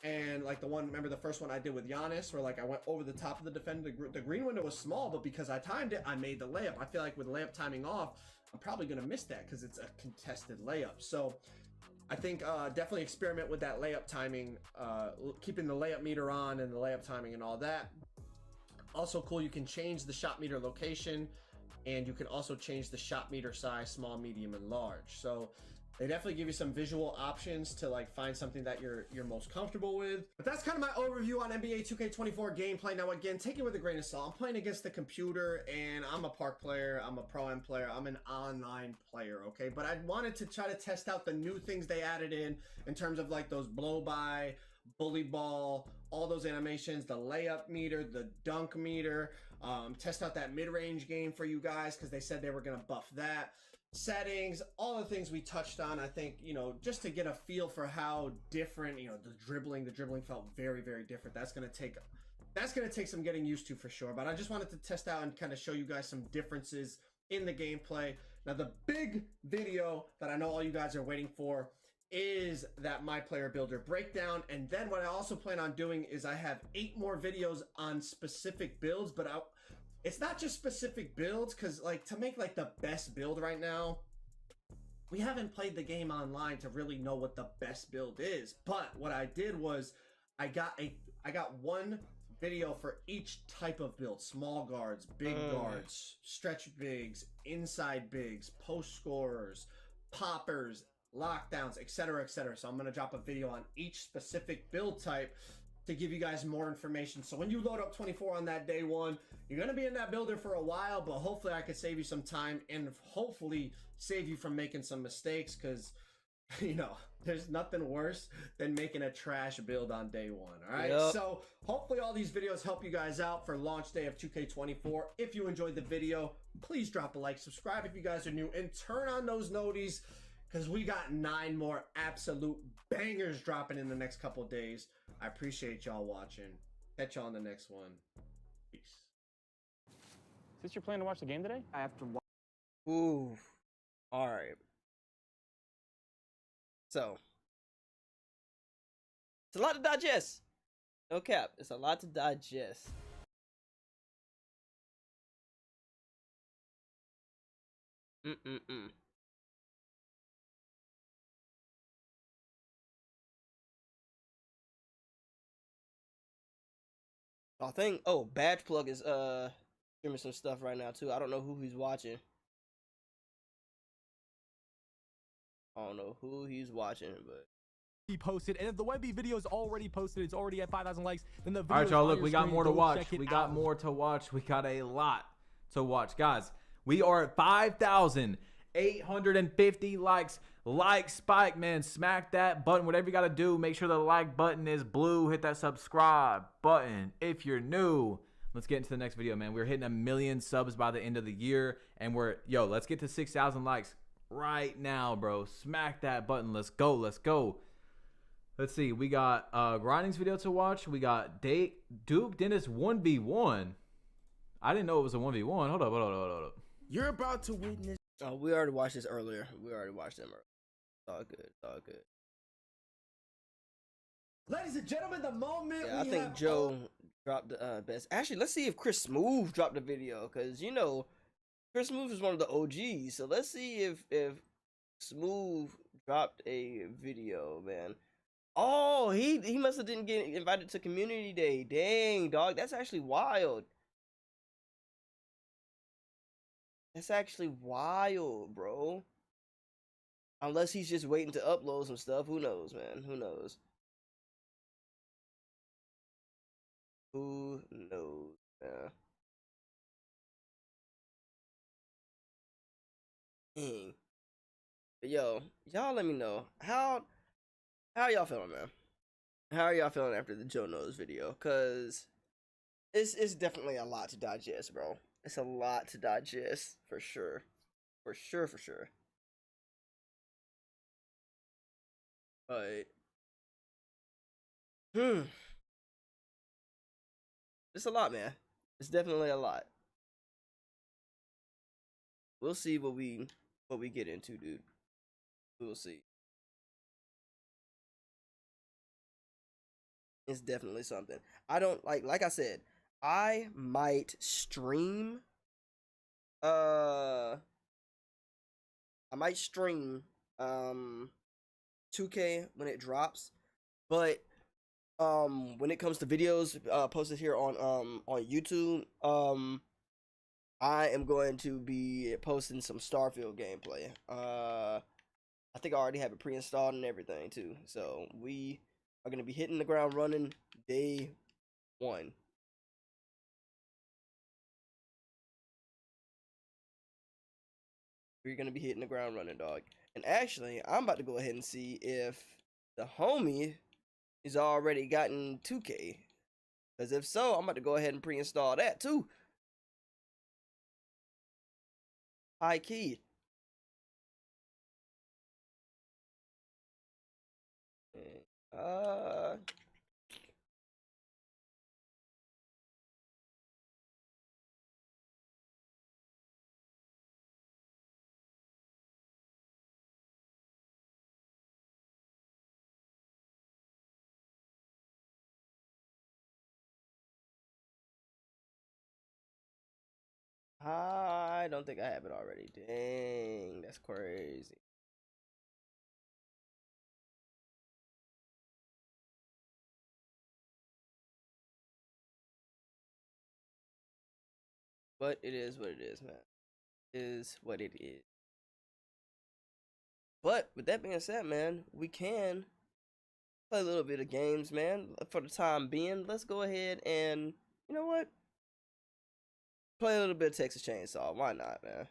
And like remember the first one I did with Giannis, where like I went over the top of the defender. The green window was small, but because I timed it, I made the layup. I feel like with layup timing off, I'm probably going to miss that because it's a contested layup. So I think definitely experiment with that layup timing, keeping the layup meter on and the layup timing and all that. Also cool, you can change the shot meter location, and you can also change the shot meter size, small, medium, and large. So they definitely give you some visual options to like find something that you're most comfortable with. But that's kind of my overview on NBA 2K24 gameplay. Now again, take it with a grain of salt. I'm playing against the computer, and I'm a park player, I'm a pro-am player, I'm an online player, okay? But I wanted to try to test out the new things they added in terms of like those blow-by, bully ball, all those animations, the layup meter, the dunk meter, test out that mid-range game for you guys because they said they were gonna buff that. Settings, all the things we touched on. I think, you know, just to get a feel for how different, you know, the dribbling felt very, very different. That's gonna take some getting used to for sure. But I just wanted to test out and kind of show you guys some differences in the gameplay. Now the big video that I know all you guys are waiting for is that My Player Builder breakdown. And then what I also plan on doing is I have 8 more videos on specific builds, but it's not just specific builds, because like to make like the best build right now, we haven't played the game online to really know what the best build is. But what I did was I got one video for each type of build: small guards, big guards, stretch bigs, inside bigs, post scorers, poppers, lockdowns, etc., etc. So I'm going to drop a video on each specific build type to give you guys more information. So when you load up 24 on that day one, you're going to be in that builder for a while, but hopefully I could save you some time and hopefully save you from making some mistakes, because, you know, there's nothing worse than making a trash build on day one. All right. Yep. So hopefully all these videos help you guys out for launch day of 2K24. If you enjoyed the video, please drop a like, subscribe if you guys are new, and turn on those noties, because we got 9 more absolute bangers dropping in the next couple days. I appreciate y'all watching. Catch y'all on the next one. Peace. Is this your plan to watch the game today? I have to watch. Ooh. All right. So, it's a lot to digest. No cap. It's a lot to digest. I think, Badge Plug is streaming some stuff right now too. I don't know who he's watching. I don't know who he's watching, but he posted, and if the Wemby video is already posted, it's already at 5,000 likes, then the video. All right, y'all, look, we got more to watch. We got more to watch. We got a lot to watch, guys. We are at 5,850 likes. Like Spike, man, smack that button. Whatever you got to do, make sure the like button is blue. Hit that subscribe button if you're new. Let's get into the next video, man. We're hitting 1 million subs by the end of the year, and let's get to 6,000 likes right now, bro. Smack that button. Let's go. Let's go. Let's see. We got Grinding's video to watch. We got Duke Dennis 1v1. I didn't know it was a 1v1. Hold up. You're about to witness. Oh, we already watched this earlier. We already watched them earlier. It's all good. It's all good. Ladies and gentlemen, the moment I think Joe dropped the best. Actually, let's see if Chris Smooth dropped a video, because, you know, Chris Smooth is one of the OGs. So let's see if Smooth dropped a video, man. Oh, he must have didn't get invited to Community Day. Dang, dog. That's actually wild. That's actually wild, bro. Unless he's just waiting to upload some stuff. Who knows, man? Who knows? Who knows, man? Dang. But yo, y'all let me know. How y'all feeling, man? How are y'all feeling after the Joe Knows video? Cause it's definitely a lot to digest, bro. It's a lot to digest for sure. For sure, for sure. But it's a lot, man. It's definitely a lot. We'll see what we get into, dude. We'll see. It's definitely something. I don't like I said, I might stream I might stream 2K when it drops, but when it comes to videos posted here on YouTube, I am going to be posting some Starfield gameplay. I think I already have it pre-installed and everything too. So we are going to be hitting the ground running day 1. We're going to be hitting the ground running, dog. And actually, I'm about to go ahead and see if the homie is already gotten 2K. Because if so, I'm about to go ahead and pre-install that too. High key. I don't think I have it already. Dang, that's crazy. But it is what it is, man. It is what it is. But with that being said, man, we can play a little bit of games, man. For the time being, let's go ahead and, you know what? Play a little bit of Texas Chainsaw. Why not, man?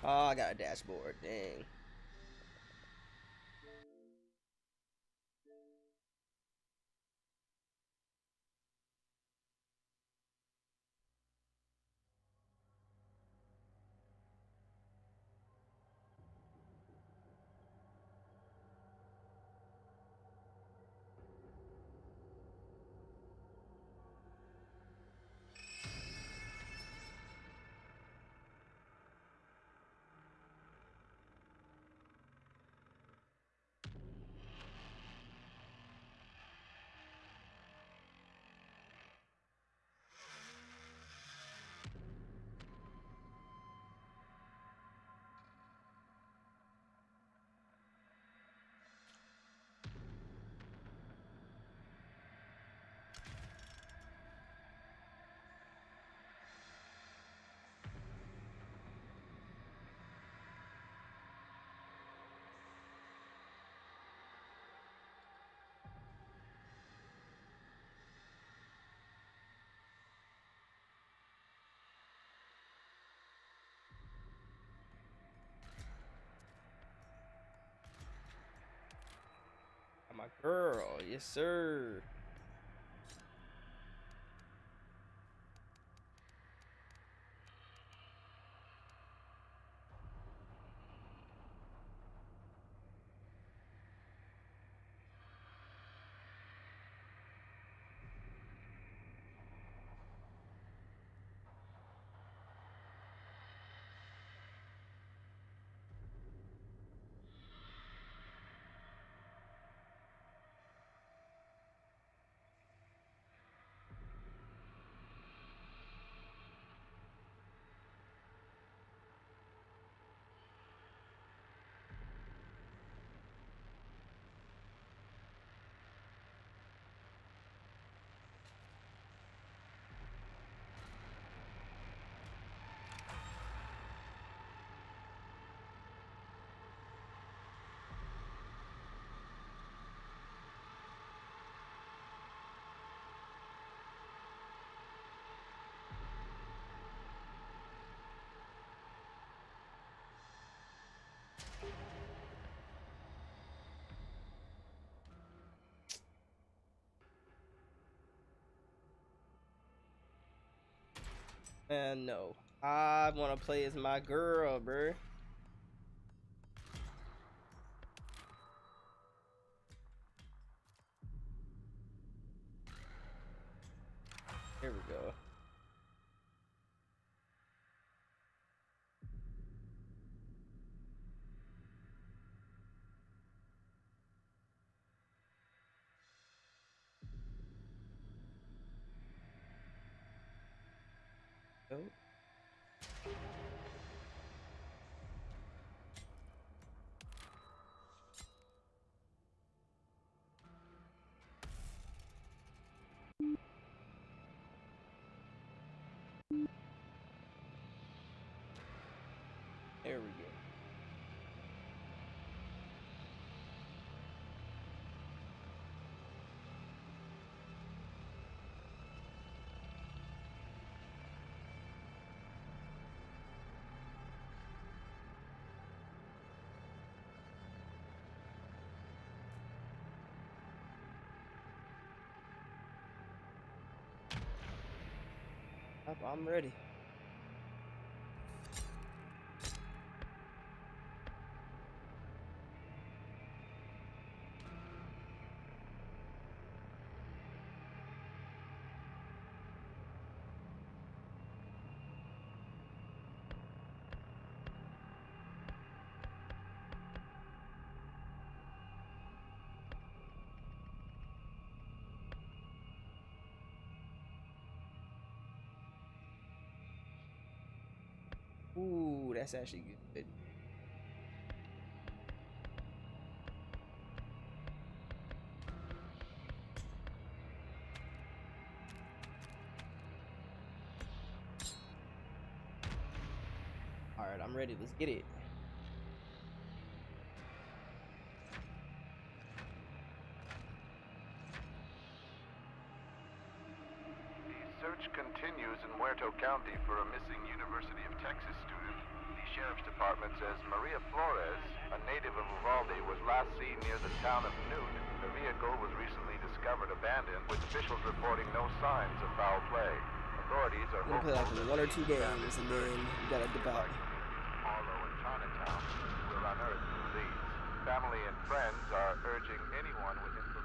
Oh, I got a dashboard. Dang. My girl, yes sir. And no, I want to play as my girl, bruh. Here we go. Go. There we go. I'm ready. Ooh, that's actually good. All right, I'm ready. Let's get it. Search continues in Muerto County for a missing University of Texas student. The Sheriff's Department says Maria Flores, a native of Uvalde, was last seen near the town of Newt. Her vehicle was recently discovered abandoned, with officials reporting no signs of foul play. Authorities are hopeful that one or two games and then you gotta dip out. Harlow and Chinatown will unearth new leads. Family and friends are urging anyone with information.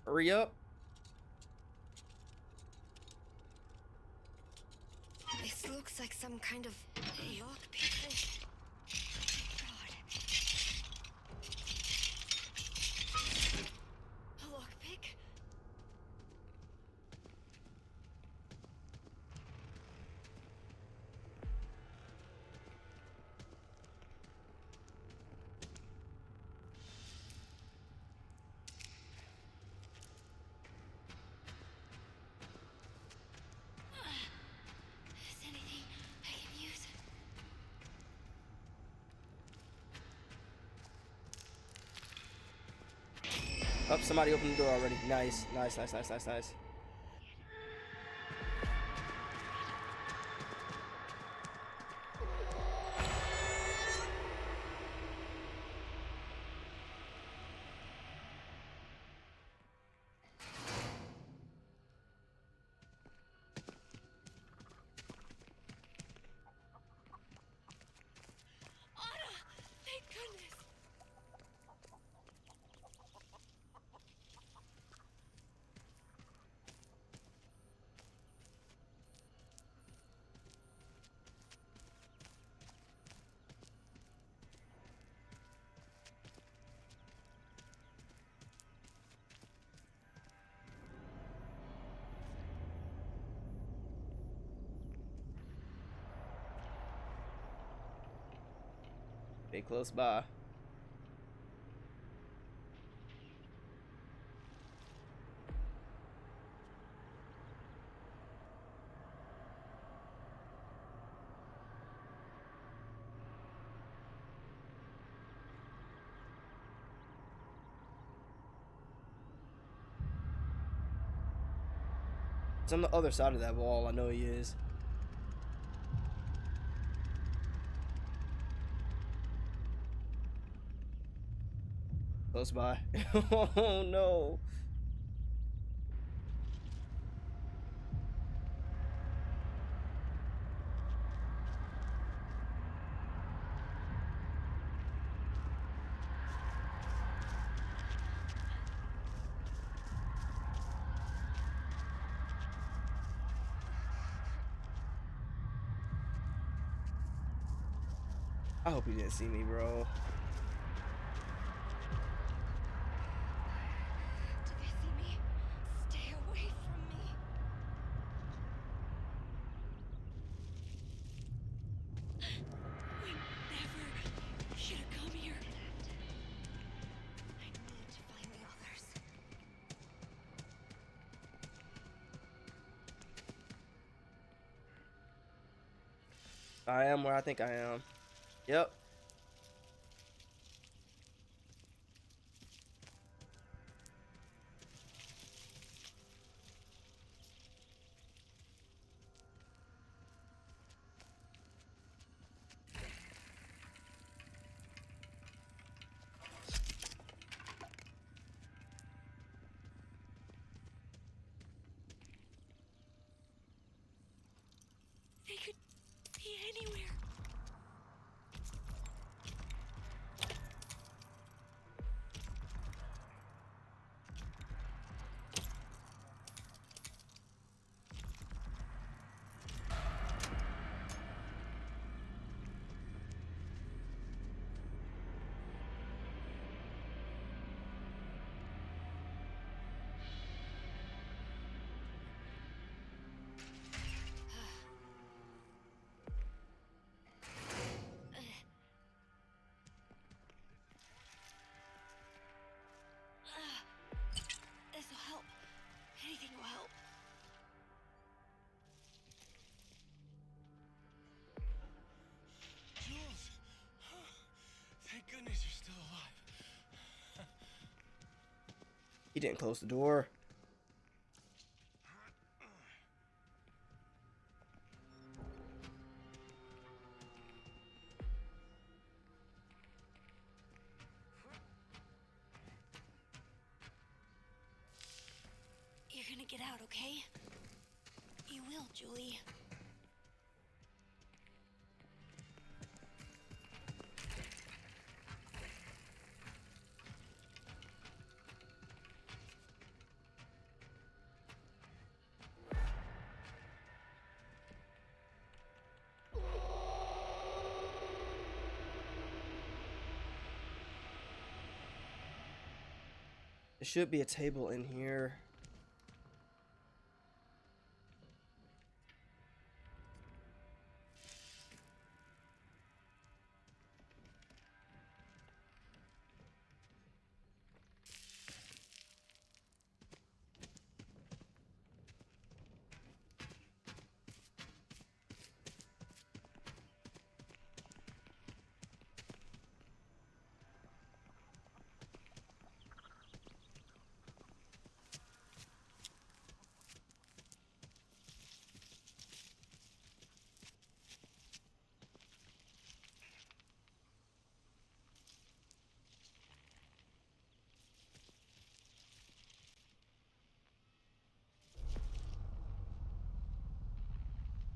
Hurry up. This looks like some kind of lockpick. A lockpick? Oh, somebody opened the door already. Nice, nice, nice, nice, nice, nice. Thank goodness. Stay close by. It's on the other side of that wall. I know he is. Close by. Oh no. I hope he didn't see me, bro. Did they see me? Stay away from me. We never should have come here. I need to find the others. I am where I think I am. Yep. They could be anywhere. This'll help. Anything will help. Jules! Thank goodness you're still alive. He didn't close the door. You're gonna get out, okay? You will, Julie. There should be a table in here.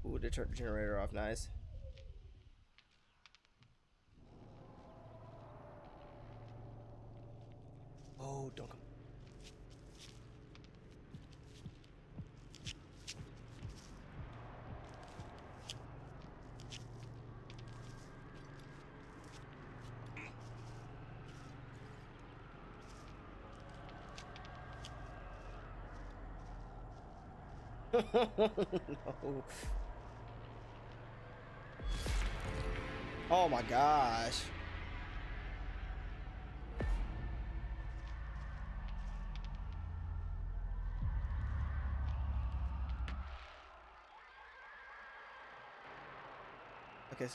Ooh, they turned the generator off. Nice. Oh, don't come. No. Oh my gosh. Okay,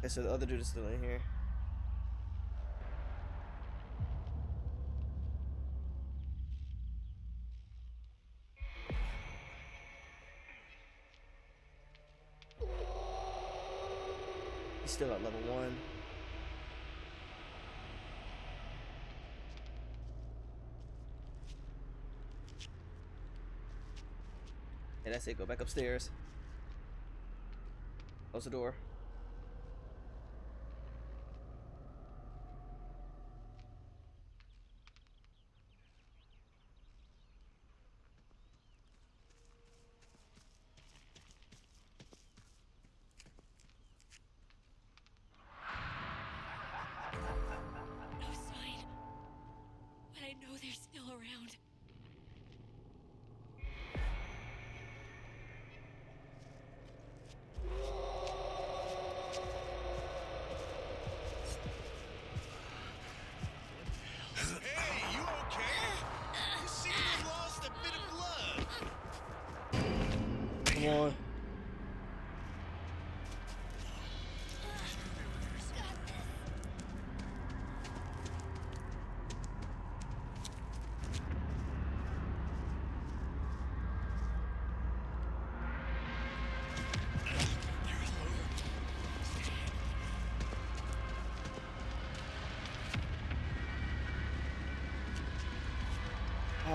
so the other dude is still in here. He's still at level 1. Yeah, that's it. Go back upstairs. Close the door. No sign. But I know they're still around. Hey, you okay? You seem to have lost a bit of blood. Come on.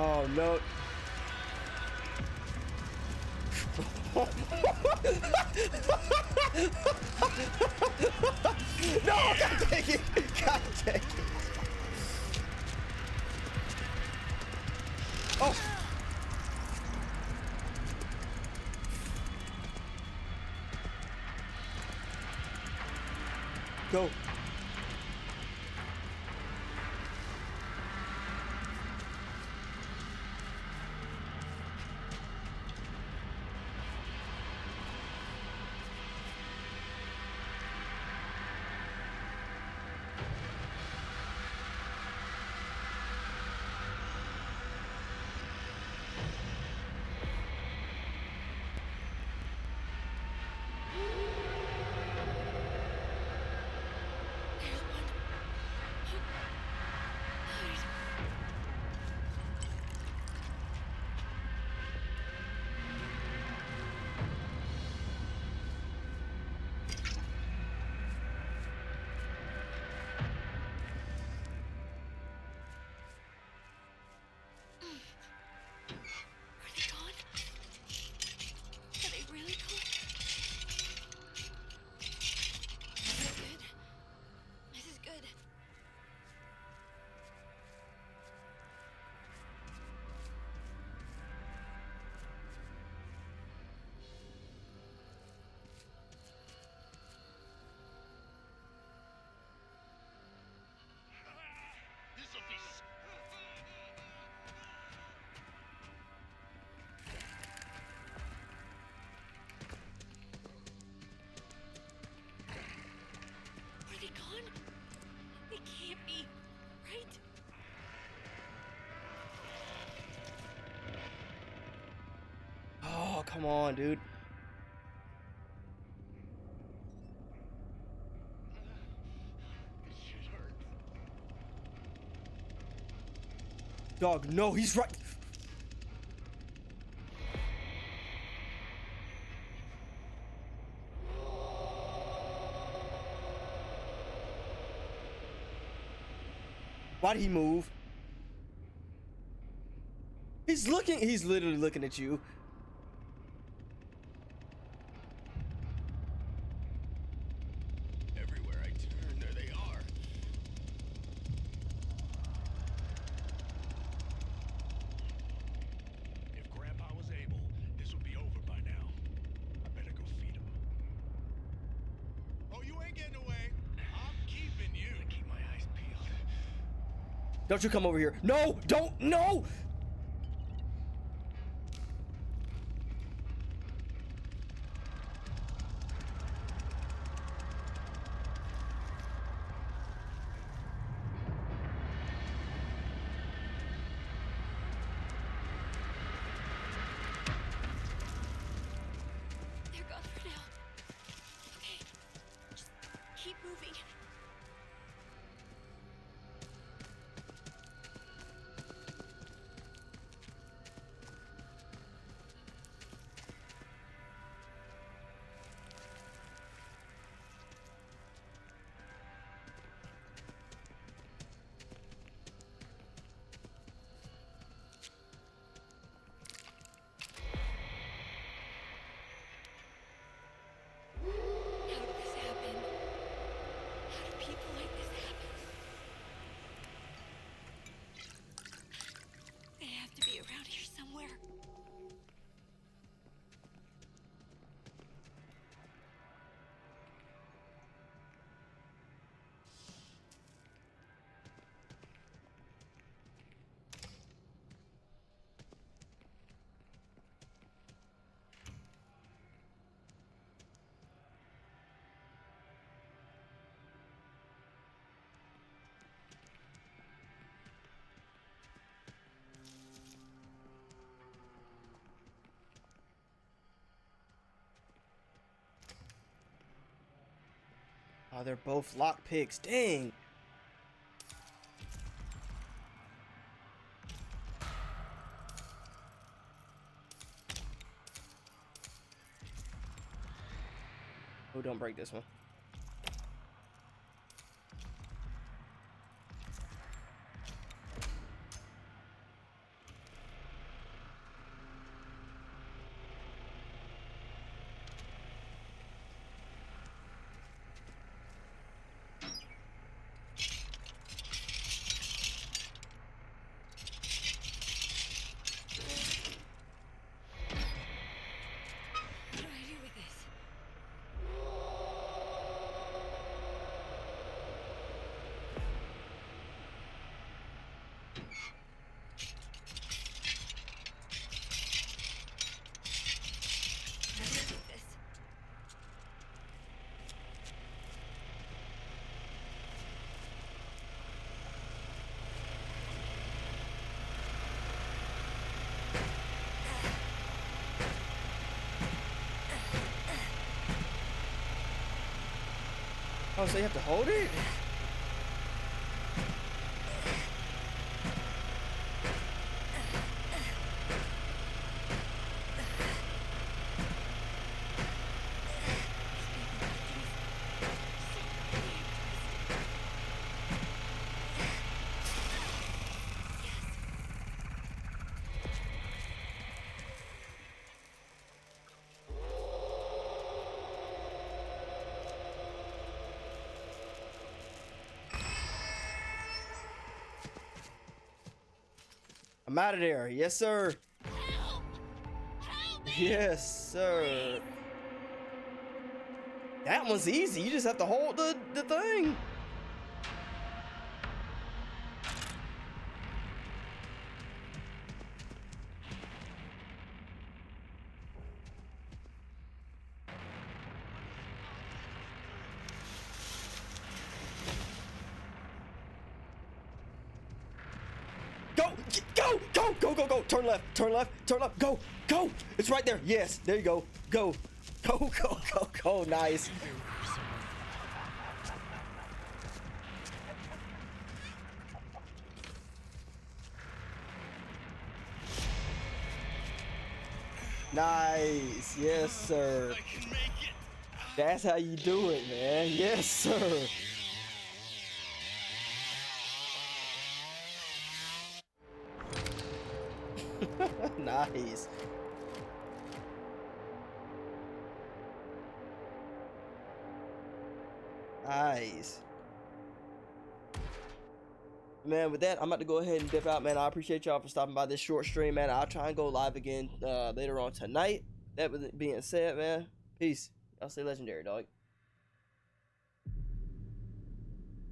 Oh no. No, God take it. God take it. Oh. Go. Oh, come on, dude. Dog, no, he's right. Why'd he move? He's literally looking at you. Everywhere I turn, there they are. If Grandpa was able, this would be over by now. I better go feed him. Oh, you ain't getting away. I'm keeping you. I keep my eyes peeled. Don't you come over here. No, don't, no! moving. Oh, they're both lock picks. Dang. Oh, don't break this one. Oh, so you have to hold it? I'm out of there. Yes, sir. Yes, sir. That one's easy. You just have to hold the thing. Go. Turn left, turn left, go. It's right there. Yes, there you go. Go. Nice. Nice. Yes, sir. That's how you do it, man. Yes, sir. Nice. Nice. Man, with that, I'm about to go ahead and dip out, man. I appreciate y'all for stopping by this short stream, man. I'll try and go live again later on tonight. That being said, man, peace. Y'all stay legendary, dog.